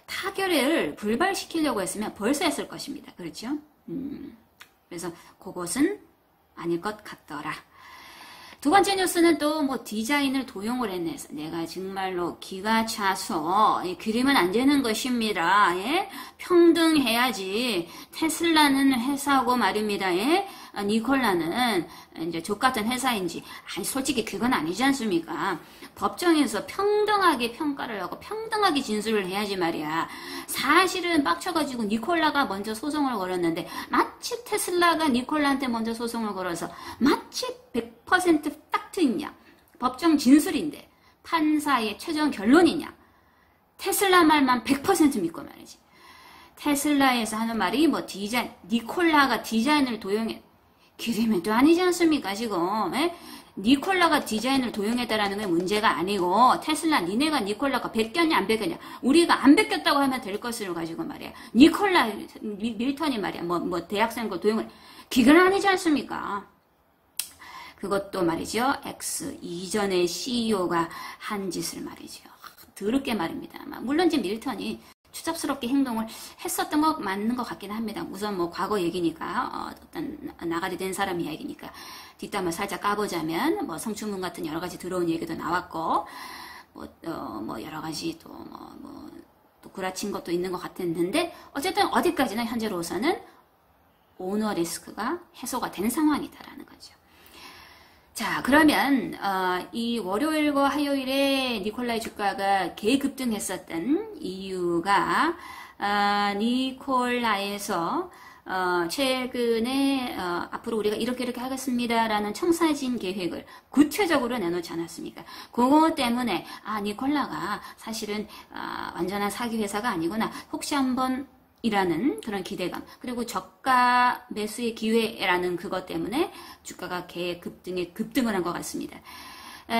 타결을 불발시키려고 했으면 벌써 했을 것입니다. 그렇죠? 그래서 그것은 아닐 것 같더라. 두 번째 뉴스는 또 뭐 디자인을 도용을 했네. 내가 정말로 기가 차서 그리면 안 되는 것입니다. 예? 평등해야지. 테슬라는 회사고 말입니다. 예? 니콜라는 이제 족같은 회사인지. 아니 솔직히 그건 아니지 않습니까? 법정에서 평등하게 평가를 하고 평등하게 진술을 해야지 말이야. 사실은 빡쳐가지고 니콜라가 먼저 소송을 걸었는데 마치 테슬라가 니콜라한테 먼저 소송을 걸어서 마치 100% 팩트이냐, 법정 진술인데 판사의 최종 결론이냐, 테슬라 말만 100% 믿고 말이지. 테슬라에서 하는 말이 뭐 디자인, 니콜라가 디자인을 도용해, 기름에도 아니지 않습니까 지금. 에? 니콜라가 디자인을 도용했다라는 게 문제가 아니고, 테슬라 니네가 니콜라가 베꼈냐 안 베꼈냐, 우리가 안 베꼈다고 하면 될 것을 가지고 말이야 니콜라 밀턴이 말이야 뭐 대학생 거 도용을, 그건 아니지 않습니까? 그것도 말이죠, X 이전의 CEO가 한 짓을 말이죠. 더럽게 말입니다. 물론 이제 밀턴이 추잡스럽게 행동을 했었던 거 맞는 것 같긴 합니다. 우선 뭐 과거 얘기니까, 어떤 나가리 된 사람 이야기니까 뒷담을 살짝 까보자면 뭐 성추문 같은 여러 가지 들어온 얘기도 나왔고, 뭐 여러 가지 또 구라친 것도 있는 것 같았는데, 어쨌든 어디까지나 현재로서는 오너 리스크가 해소가 된 상황이다라는 거죠. 자, 그러면 이 월요일과 화요일에 니콜라의 주가가 개급등했었던 이유가 니콜라에서 최근에 앞으로 우리가 이렇게 하겠습니다라는 청사진 계획을 구체적으로 내놓지 않았습니까? 그거 때문에 니콜라가 사실은 완전한 사기 회사가 아니구나, 혹시 한번 이라는 그런 기대감, 그리고 저가 매수의 기회라는 그것 때문에 주가가 급등을 한 것 같습니다.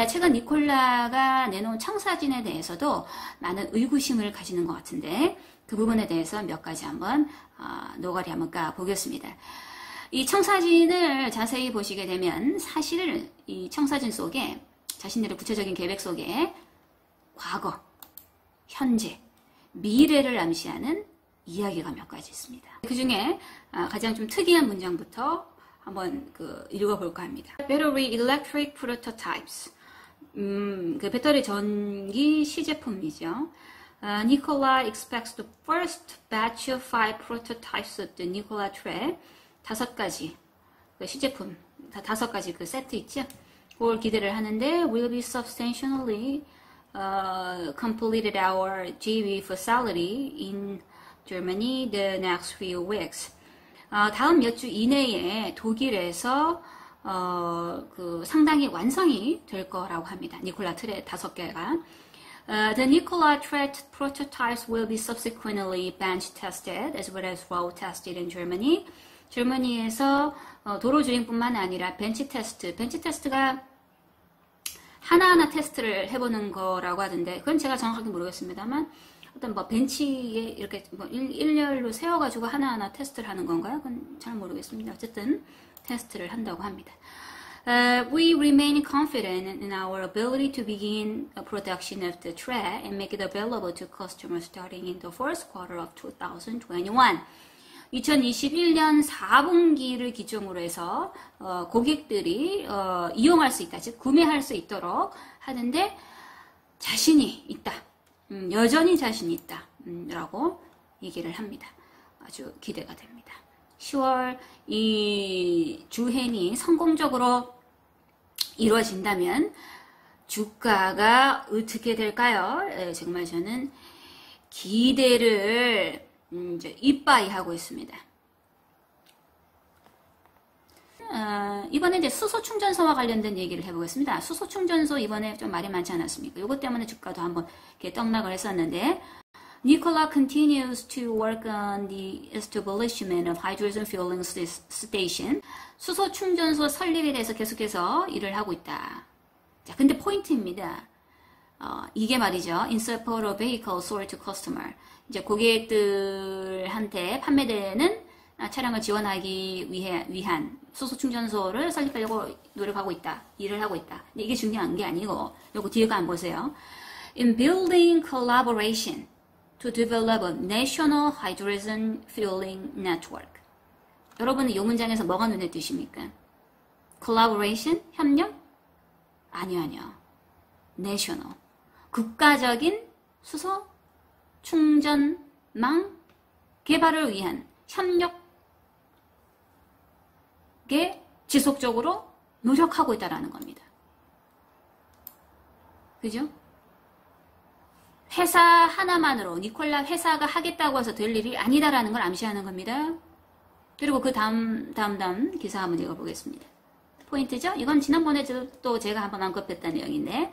최근 니콜라가 내놓은 청사진에 대해서도 많은 의구심을 가지는 것 같은데, 그 부분에 대해서 몇 가지 한번 노가리 한번 까보겠습니다. 이 청사진을 자세히 보시게 되면 사실 이 청사진 속에 자신들의 구체적인 계획 속에 과거, 현재, 미래를 암시하는 이야기가 몇 가지 있습니다. 그 중에 가장 좀 특이한 문장부터 한번 읽어볼까 합니다. Battery Electric Prototypes. 그 배터리 전기 시제품이죠. Nikola expects the first batch of 5 prototypes of the Nikola Tre. 5가지 그 시제품, 5가지 그 세트 있죠. 그걸 기대를 하는데 will be substantially completed our JV facility in Germany the next few weeks. 다음 몇 주 이내에 독일에서 그 상당히 완성이 될 거라고 합니다. 니콜라 트레 5개가. The Nikola Tre prototypes will be subsequently bench tested as well as road tested in Germany. jermany에서 도로 주행뿐만 아니라 벤치 테스트가 하나하나 테스트를 해보는 거라고 하던데, 그건 제가 정확하게 모르겠습니다만, 어떤 뭐 벤치에 이렇게 뭐 일렬로 세워가지고 하나하나 테스트를 하는 건가요? 그건 잘 모르겠습니다. 어쨌든 테스트를 한다고 합니다. We remain confident in our ability to begin production of the tray and make it available to customers starting in the first quarter of 2021. 2021년 4분기를 기점으로 해서 고객들이 이용할 수 있다, 즉 구매할 수 있도록 하는데 자신이 있다, 여전히 자신이 있다 라고 얘기를 합니다. 아주 기대가 됩니다. 10월 이 주행이 성공적으로 이루어진다면 주가가 어떻게 될까요? 정말 저는 기대를 이제 이빠이 하고 있습니다. 이번에 이제 수소 충전소와 관련된 얘기를 해보겠습니다. 수소 충전소 이번에 좀 말이 많지 않았습니까? 이것 때문에 주가도 한번 이렇게 떡락을 했었는데, Nikola continues to work on the establishment of hydrogen fueling station. 수소 충전소 설립에 대해서 계속해서 일을 하고 있다. 자, 근데 포인트입니다. 이게 말이죠. In support of vehicle sold to customer. 이제 고객들한테 판매되는 차량을 지원하기 위한 수소 충전소를 설립하려고 노력하고 있다. 일을 하고 있다. 근데 이게 중요한 게 아니고, 요거 뒤에 거 한번 보세요. In building collaboration to develop a national hydrogen fueling network. 여러분은 이 문장에서 뭐가 눈에 띄십니까? collaboration? 협력? 아니요. national. 국가적인 수소 충전망 개발을 위한 협력에 지속적으로 노력하고 있다는 겁니다. 그죠? 회사 하나만으로, 니콜라 회사가 하겠다고 해서 될 일이 아니다라는 걸 암시하는 겁니다. 그리고 그 다음 기사 한번 읽어보겠습니다. 포인트죠? 이건 지난번에도 제가 한번 언급했던 내용인데,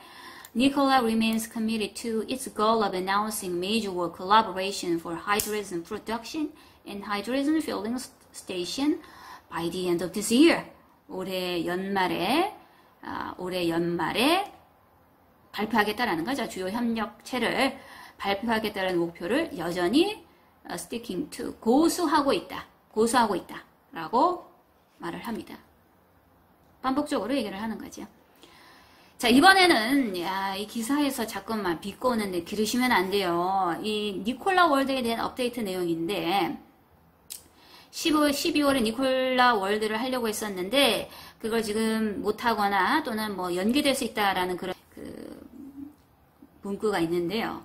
Nikola remains committed to its goal of announcing major collaboration for hydrogen production and hydrogen fueling station by the end of this year. 올해 연말에 발표하겠다라는 거죠. 주요 협력체를 발표하겠다는 목표를 여전히 sticking to, 고수하고 있다라고 말을 합니다. 반복적으로 얘기를 하는 거죠. 자, 이번에는 이 기사에서 자꾸만 비꼬는데 기르시면 안 돼요. 이 니콜라 월드에 대한 업데이트 내용인데, 12월에 니콜라 월드를 하려고 했었는데 그걸 지금 못하거나 또는 뭐 연기될 수 있다라는 그런 문구가 있는데요.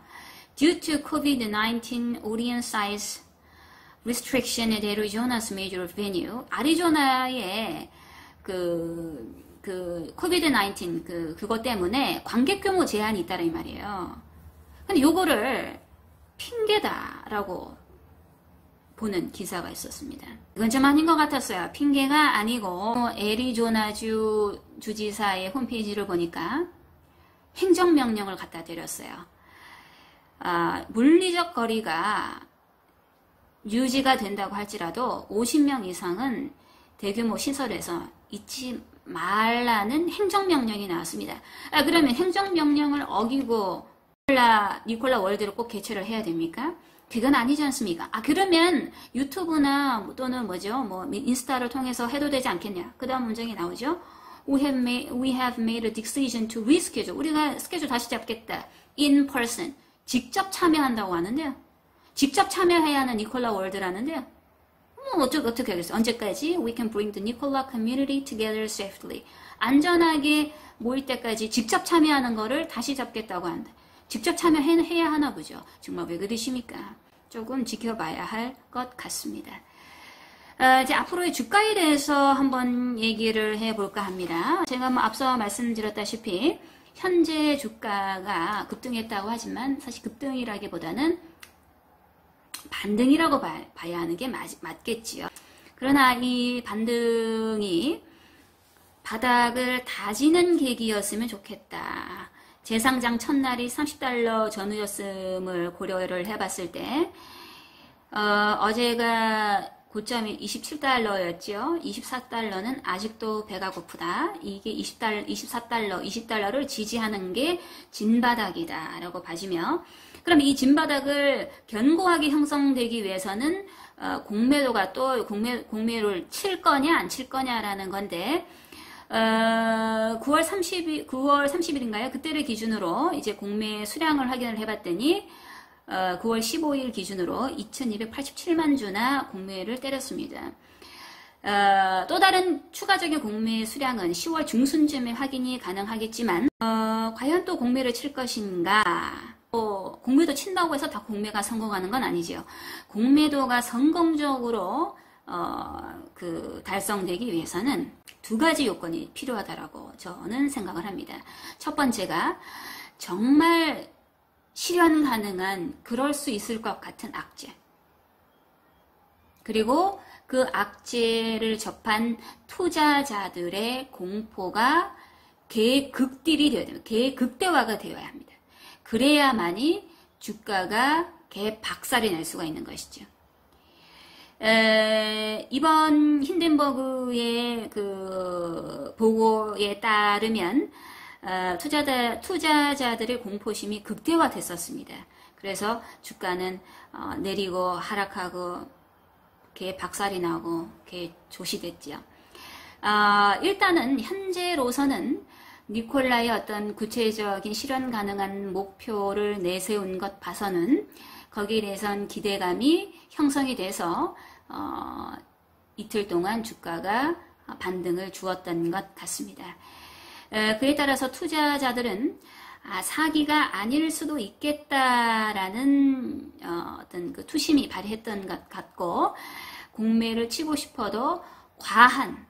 Due to COVID-19 audience size restriction at Arizona's major venue, 아리조나의 COVID-19 그것 때문에 관객 규모 제한이 있다라 이 말이에요. 근데 요거를 핑계다라고 보는 기사가 있었습니다. 이건 좀 아닌 것 같았어요. 핑계가 아니고 애리조나주 주지사의 홈페이지를 보니까 행정명령을 갖다 드렸어요. 물리적 거리가 유지가 된다고 할지라도 50명 이상은 대규모 시설에서 있지 말라는 행정명령이 나왔습니다. 그러면 행정명령을 어기고 니콜라 월드를 꼭 개최를 해야 됩니까? 그건 아니지 않습니까? 그러면 유튜브나 또는 인스타를 통해서 해도 되지 않겠냐? 그 다음 문장이 나오죠. We have made a decision to reschedule. 우리가 스케줄 다시 잡겠다. In person. 직접 참여한다고 하는데요. 직접 참여해야 하는 니콜라 월드라는데요. 어떻게 하겠어요? 언제까지? We can bring the Nikola community together safely. 안전하게 모일 때까지 직접 참여하는 거를 다시 잡겠다고 한다. 직접 참여해야 하나 보죠. 정말 왜 그러십니까? 조금 지켜봐야 할 것 같습니다. 이제 앞으로의 주가에 대해서 한번 얘기를 해볼까 합니다. 제가 앞서 말씀드렸다시피 현재 주가가 급등했다고 하지만 사실 급등이라기보다는 반등이라고 봐야 하는 게 맞겠지요. 그러나 이 반등이 바닥을 다지는 계기였으면 좋겠다. 재상장 첫날이 30달러 전후였음을 고려를 해봤을 때 어제가 고점이 27달러였죠. 24달러는 아직도 배가 고프다. 이게 24달러, 20달러를 지지하는 게 진바닥이다 라고 봐지며, 그럼 이 진바닥을 견고하게 형성되기 위해서는 공매도가 또 공매를 칠 거냐 안 칠 거냐라는 건데, 9월 30일인가요? 그때를 기준으로 이제 공매 수량을 확인을 해봤더니 9월 15일 기준으로 2287만 주나 공매를 때렸습니다. 또 다른 추가적인 공매 수량은 10월 중순쯤에 확인이 가능하겠지만 과연 또 공매를 칠 것인가? 공매도 친다고 해서 다 공매가 성공하는 건 아니지요. 공매도가 성공적으로 달성되기 위해서는 두 가지 요건이 필요하다라고 저는 생각을 합니다. 첫 번째가 정말 실현 가능한, 그럴 수 있을 것 같은 악재. 그리고 그 악재를 접한 투자자들의 공포가 개극딜이 되어야 됩니다. 개극대화가 되어야 합니다. 그래야만이 주가가 개박살이 날 수가 있는 것이죠. 이번 힌덴버그의 그 보고에 따르면 투자자들의 공포심이 극대화됐었습니다. 그래서 주가는 내리고 하락하고 개박살이 나고 개조시됐지요. 일단은 현재로서는 니콜라의 어떤 구체적인 실현 가능한 목표를 내세운 것 봐서는 거기에 대해선 기대감이 형성이 돼서 이틀 동안 주가가 반등을 주었던 것 같습니다. 그에 따라서 투자자들은 사기가 아닐 수도 있겠다라는 어떤 그 투심이 발휘했던 것 같고, 공매를 치고 싶어도 과한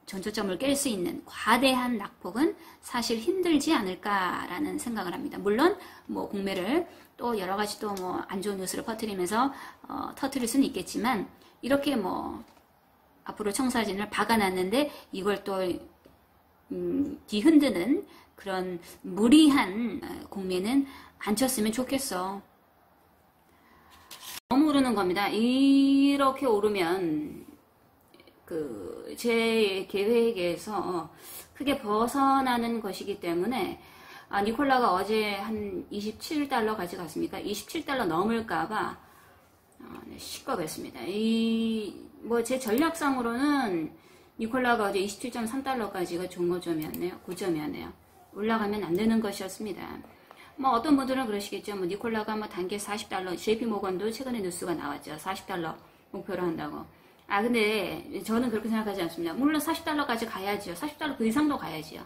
전초점을 깰 수 있는 과대한 낙폭은 사실 힘들지 않을까라는 생각을 합니다. 물론 뭐 공매를 또 여러 가지 또 뭐 안 좋은 뉴스를 퍼뜨리면서 터뜨릴 수는 있겠지만, 이렇게 뭐 앞으로 청사진을 박아놨는데 이걸 또 뒤흔드는 그런 무리한 공매는 안 쳤으면 좋겠어. 너무 오르는 겁니다. 이렇게 오르면 제 계획에서 크게 벗어나는 것이기 때문에, 니콜라가 어제 한 27달러까지 갔습니까? 27달러 넘을까봐 시겁했습니다. 뭐 제 전략상으로는 니콜라가 어제 27.3달러까지가 좋은 고점이었네요. 고점이었네요. 올라가면 안 되는 것이었습니다. 뭐 어떤 분들은 그러시겠죠. 뭐 니콜라가 뭐 단기 40달러, JP 모건도 최근에 뉴스가 나왔죠. 40달러 목표로 한다고. 근데 저는 그렇게 생각하지 않습니다. 물론 40달러까지 가야지요. 40달러 그 이상도 가야지요.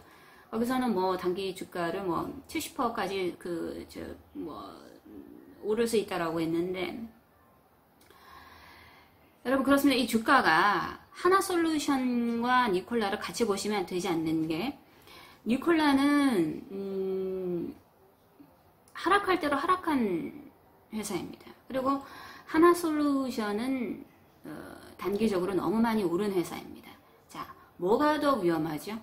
거기서는 뭐 단기 주가를 뭐 70%까지 오를 수 있다라고 했는데, 여러분 그렇습니다. 이 주가가 하나솔루션과 니콜라를 같이 보시면 되지 않는 게, 니콜라는 하락할 대로 하락한 회사입니다. 그리고 하나솔루션은 단기적으로 너무 많이 오른 회사입니다. 자, 뭐가 더 위험하죠?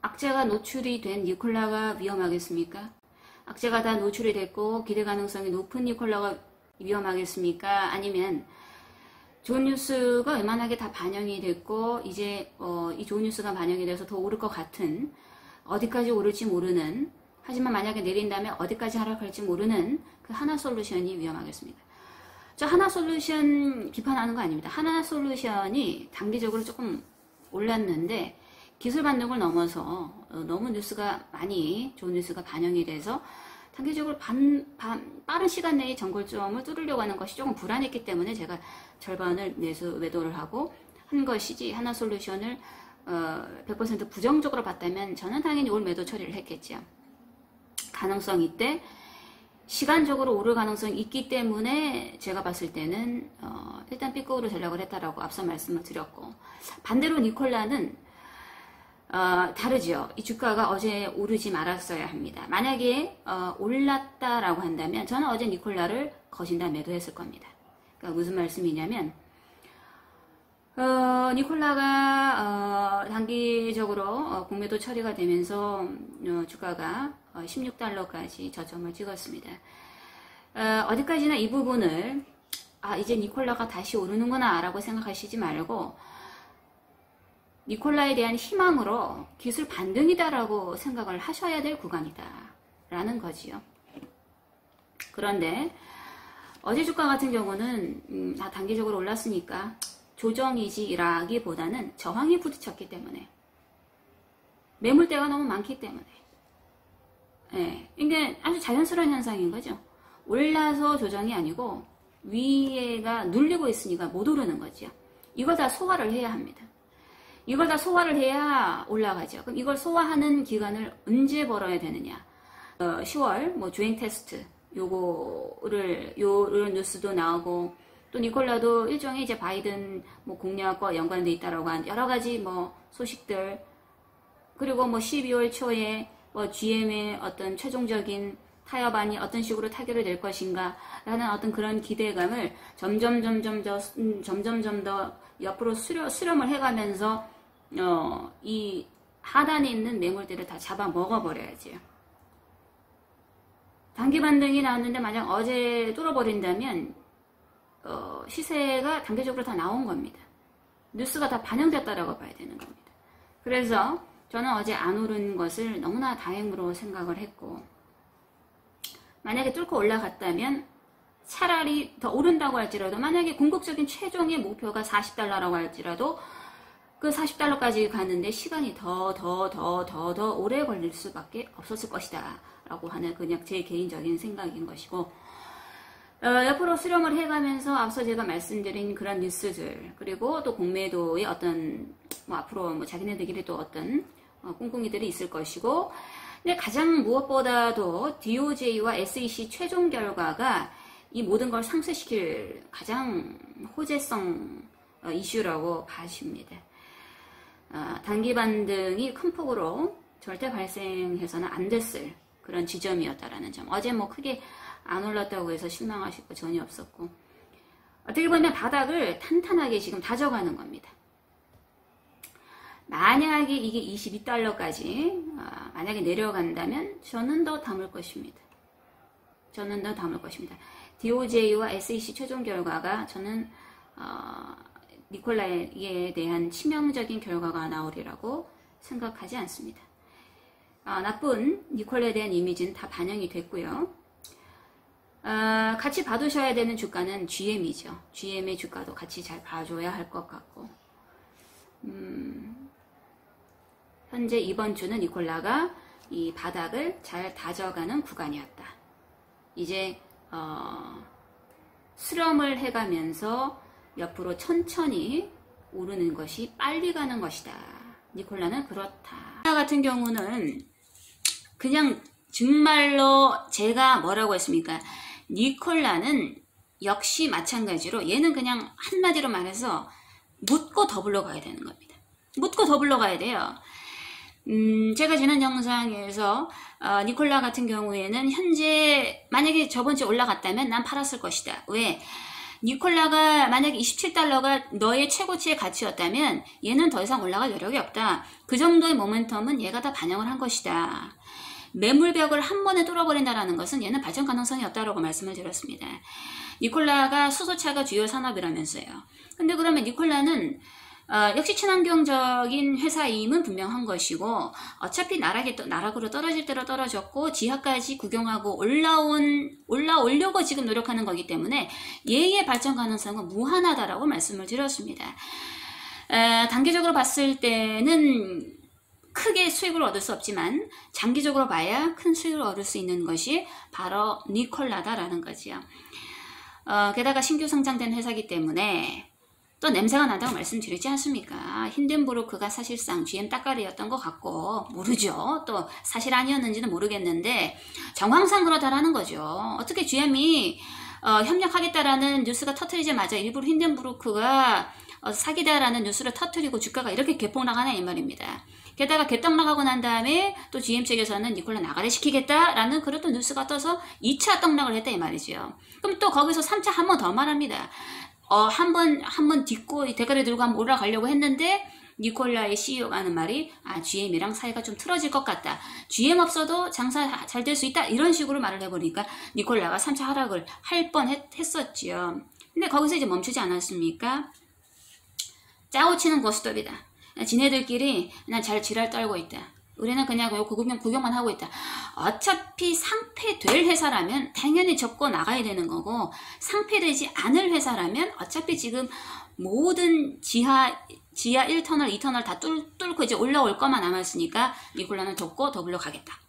악재가 노출이 된 니콜라가 위험하겠습니까? 악재가 다 노출이 됐고 기대 가능성이 높은 니콜라가 위험하겠습니까? 아니면 좋은 뉴스가 웬만하게 다 반영이 됐고 이제 이 좋은 뉴스가 반영이 돼서 더 오를 것 같은, 어디까지 오를지 모르는, 하지만 만약에 내린다면 어디까지 하락할지 모르는 그 하나솔루션이 위험하겠습니까? 저 하나솔루션 비판하는 거 아닙니다. 하나솔루션이 단기적으로 조금 올랐는데 기술 반등을 넘어서 너무 뉴스가 많이, 좋은 뉴스가 반영이 돼서 단기적으로 빠른 시간 내에 정골점을 뚫으려고 하는 것이 조금 불안했기 때문에 제가 절반을 매도를 하고 한 것이지, 하나솔루션을 100% 부정적으로 봤다면 저는 당연히 올 매도 처리를 했겠죠. 가능성 이때 시간적으로 오를 가능성이 있기 때문에 제가 봤을 때는 일단 B급으로 전략을 했다라고 앞서 말씀을 드렸고, 반대로 니콜라는 다르죠. 이 주가가 어제 오르지 말았어야 합니다. 만약에 올랐다라고 한다면 저는 어제 니콜라를 거신다 매도했을 겁니다. 그러니까 무슨 말씀이냐면 니콜라가 단기적으로 공매도 처리가 되면서 주가가 16달러까지 저점을 찍었습니다. 어디까지나 이 부분을 이제 니콜라가 다시 오르는구나 라고 생각하시지 말고 니콜라에 대한 희망으로 기술 반등이다라고 생각을 하셔야 될 구간이다 라는 거지요. 그런데 어제 주가 같은 경우는 단기적으로 올랐으니까 조정이지라기보다는 저항이 부딪혔기 때문에 매물대가 너무 많기 때문에 이게 아주 자연스러운 현상인 거죠. 올라서 조정이 아니고 위에가 눌리고 있으니까 못 오르는 거죠. 이걸 다 소화를 해야 합니다. 이걸 다 소화를 해야 올라가죠. 그럼 이걸 소화하는 기간을 언제 벌어야 되느냐? 10월 뭐 주행 테스트 요거를 요런 뉴스도 나오고 또 니콜라도 일종의 이제 바이든 뭐 공약과 연관돼 있다라고 한 여러 가지 뭐 소식들 그리고 뭐 12월 초에 뭐 GM의 어떤 최종적인 타협안이 어떤 식으로 타결이 될 것인가 라는 어떤 그런 기대감을 점점 더 옆으로 수렴을 해가면서 이 하단에 있는 매물들을 다 잡아 먹어버려야지요. 단기 반등이 나왔는데 만약 어제 뚫어버린다면 시세가 단계적으로 다 나온 겁니다. 뉴스가 다 반영됐다라고 봐야 되는 겁니다. 그래서 저는 어제 안 오른 것을 너무나 다행으로 생각을 했고 만약에 뚫고 올라갔다면 차라리 더 오른다고 할지라도 만약에 궁극적인 최종의 목표가 40달러라고 할지라도 그 40달러까지 가는데 시간이 더 오래 걸릴 수밖에 없었을 것이다 라고 하는 그냥 제 개인적인 생각인 것이고 옆으로 수렴을 해가면서 앞서 제가 말씀드린 그런 뉴스들 그리고 또 공매도의 어떤 뭐 앞으로 뭐 자기네들끼리 또 어떤 꿍꿍이들이 있을 것이고 근데 가장 무엇보다도 DOJ와 SEC 최종 결과가 이 모든 걸 상쇄시킬 가장 호재성 이슈라고 봐집니다. 단기 반등이 큰 폭으로 절대 발생해서는 안 됐을 그런 지점이었다라는 점. 어제 뭐 크게 안 올랐다고 해서 실망하실 거 전혀 없었고 어떻게 보면 바닥을 탄탄하게 지금 다져가는 겁니다. 만약에 이게 22달러까지 만약에 내려간다면 저는 더 담을 것입니다. 저는 더 담을 것입니다. DOJ와 SEC 최종 결과가 저는 니콜라에 대한 치명적인 결과가 나오리라고 생각하지 않습니다. 나쁜 니콜라에 대한 이미지는 다 반영이 됐고요. 같이 봐두셔야 되는 주가는 GM이죠. GM의 주가도 같이 잘 봐줘야 할 것 같고 현재 이번 주는 니콜라가 이 바닥을 잘 다져가는 구간이었다. 이제 수렴을 해가면서 옆으로 천천히 오르는 것이 빨리 가는 것이다. 니콜라는 그렇다. 같은 경우는 그냥 정말로 제가 뭐라고 했습니까? 니콜라는 역시 마찬가지로 얘는 그냥 한마디로 말해서 묻고 더블로 가야 되는 겁니다. 묻고 더블로 가야 돼요. 제가 지난 영상에서 니콜라 같은 경우에는 현재 만약에 저번주에 올라갔다면 난 팔았을 것이다. 왜? 니콜라가 만약에 27달러가 너의 최고치의 가치였다면 얘는 더 이상 올라갈 여력이 없다. 그 정도의 모멘텀은 얘가 다 반영을 한 것이다. 매물벽을 한 번에 뚫어버린다는 것은 얘는 발전 가능성이 없다라고 말씀을 드렸습니다. 니콜라가 수소차가 주요 산업이라면서요. 근데 그러면 니콜라는 역시 친환경적인 회사임은 분명한 것이고 어차피 나락으로 떨어질 대로 떨어졌고 지하까지 구경하고 올라오려고 지금 노력하는 거기 때문에 얘의 발전 가능성은 무한하다라고 말씀을 드렸습니다. 단기적으로 봤을 때는 크게 수익을 얻을 수 없지만 장기적으로 봐야 큰 수익을 얻을 수 있는 것이 바로 니콜라다라는 거지요. 게다가 신규 상장된 회사이기 때문에 또 냄새가 난다고 말씀드리지 않습니까? 힌덴부르크가 사실상 GM 따까리였던 것 같고 모르죠. 또 사실 아니었는지는 모르겠는데 정황상 그렇다라는 거죠. 어떻게 GM이 협력하겠다라는 뉴스가 터트리자마자 일부러 힌덴부르크가 사기다라는 뉴스를 터트리고 주가가 이렇게 개폭 나가냐 이 말입니다. 게다가 개떡락하고 난 다음에 또 GM 측에서는 니콜라 나가래 시키겠다라는 그런 또 뉴스가 떠서 2차 떡락을 했다 이 말이죠. 그럼 또 거기서 3차 한 번 더 말합니다. 한 번 딛고 대가리 들고 한번 올라가려고 했는데 니콜라의 CEO가 하는 말이 GM이랑 사이가 좀 틀어질 것 같다. GM 없어도 장사 잘 될 수 있다. 이런 식으로 말을 해보니까 니콜라가 3차 하락을 할 뻔 했었지요. 근데 거기서 이제 멈추지 않았습니까? 짜고치는 고스톱이다. 지네들끼리 그냥 잘 지랄 떨고 있다. 우리는 그냥 구경만 하고 있다. 어차피 상폐될 회사라면 당연히 접고 나가야 되는 거고, 상폐되지 않을 회사라면 어차피 지금 모든 지하 1터널, 2터널 다 뚫고 이제 올라올 것만 남았으니까 니콜라는 접고 더블로 가겠다.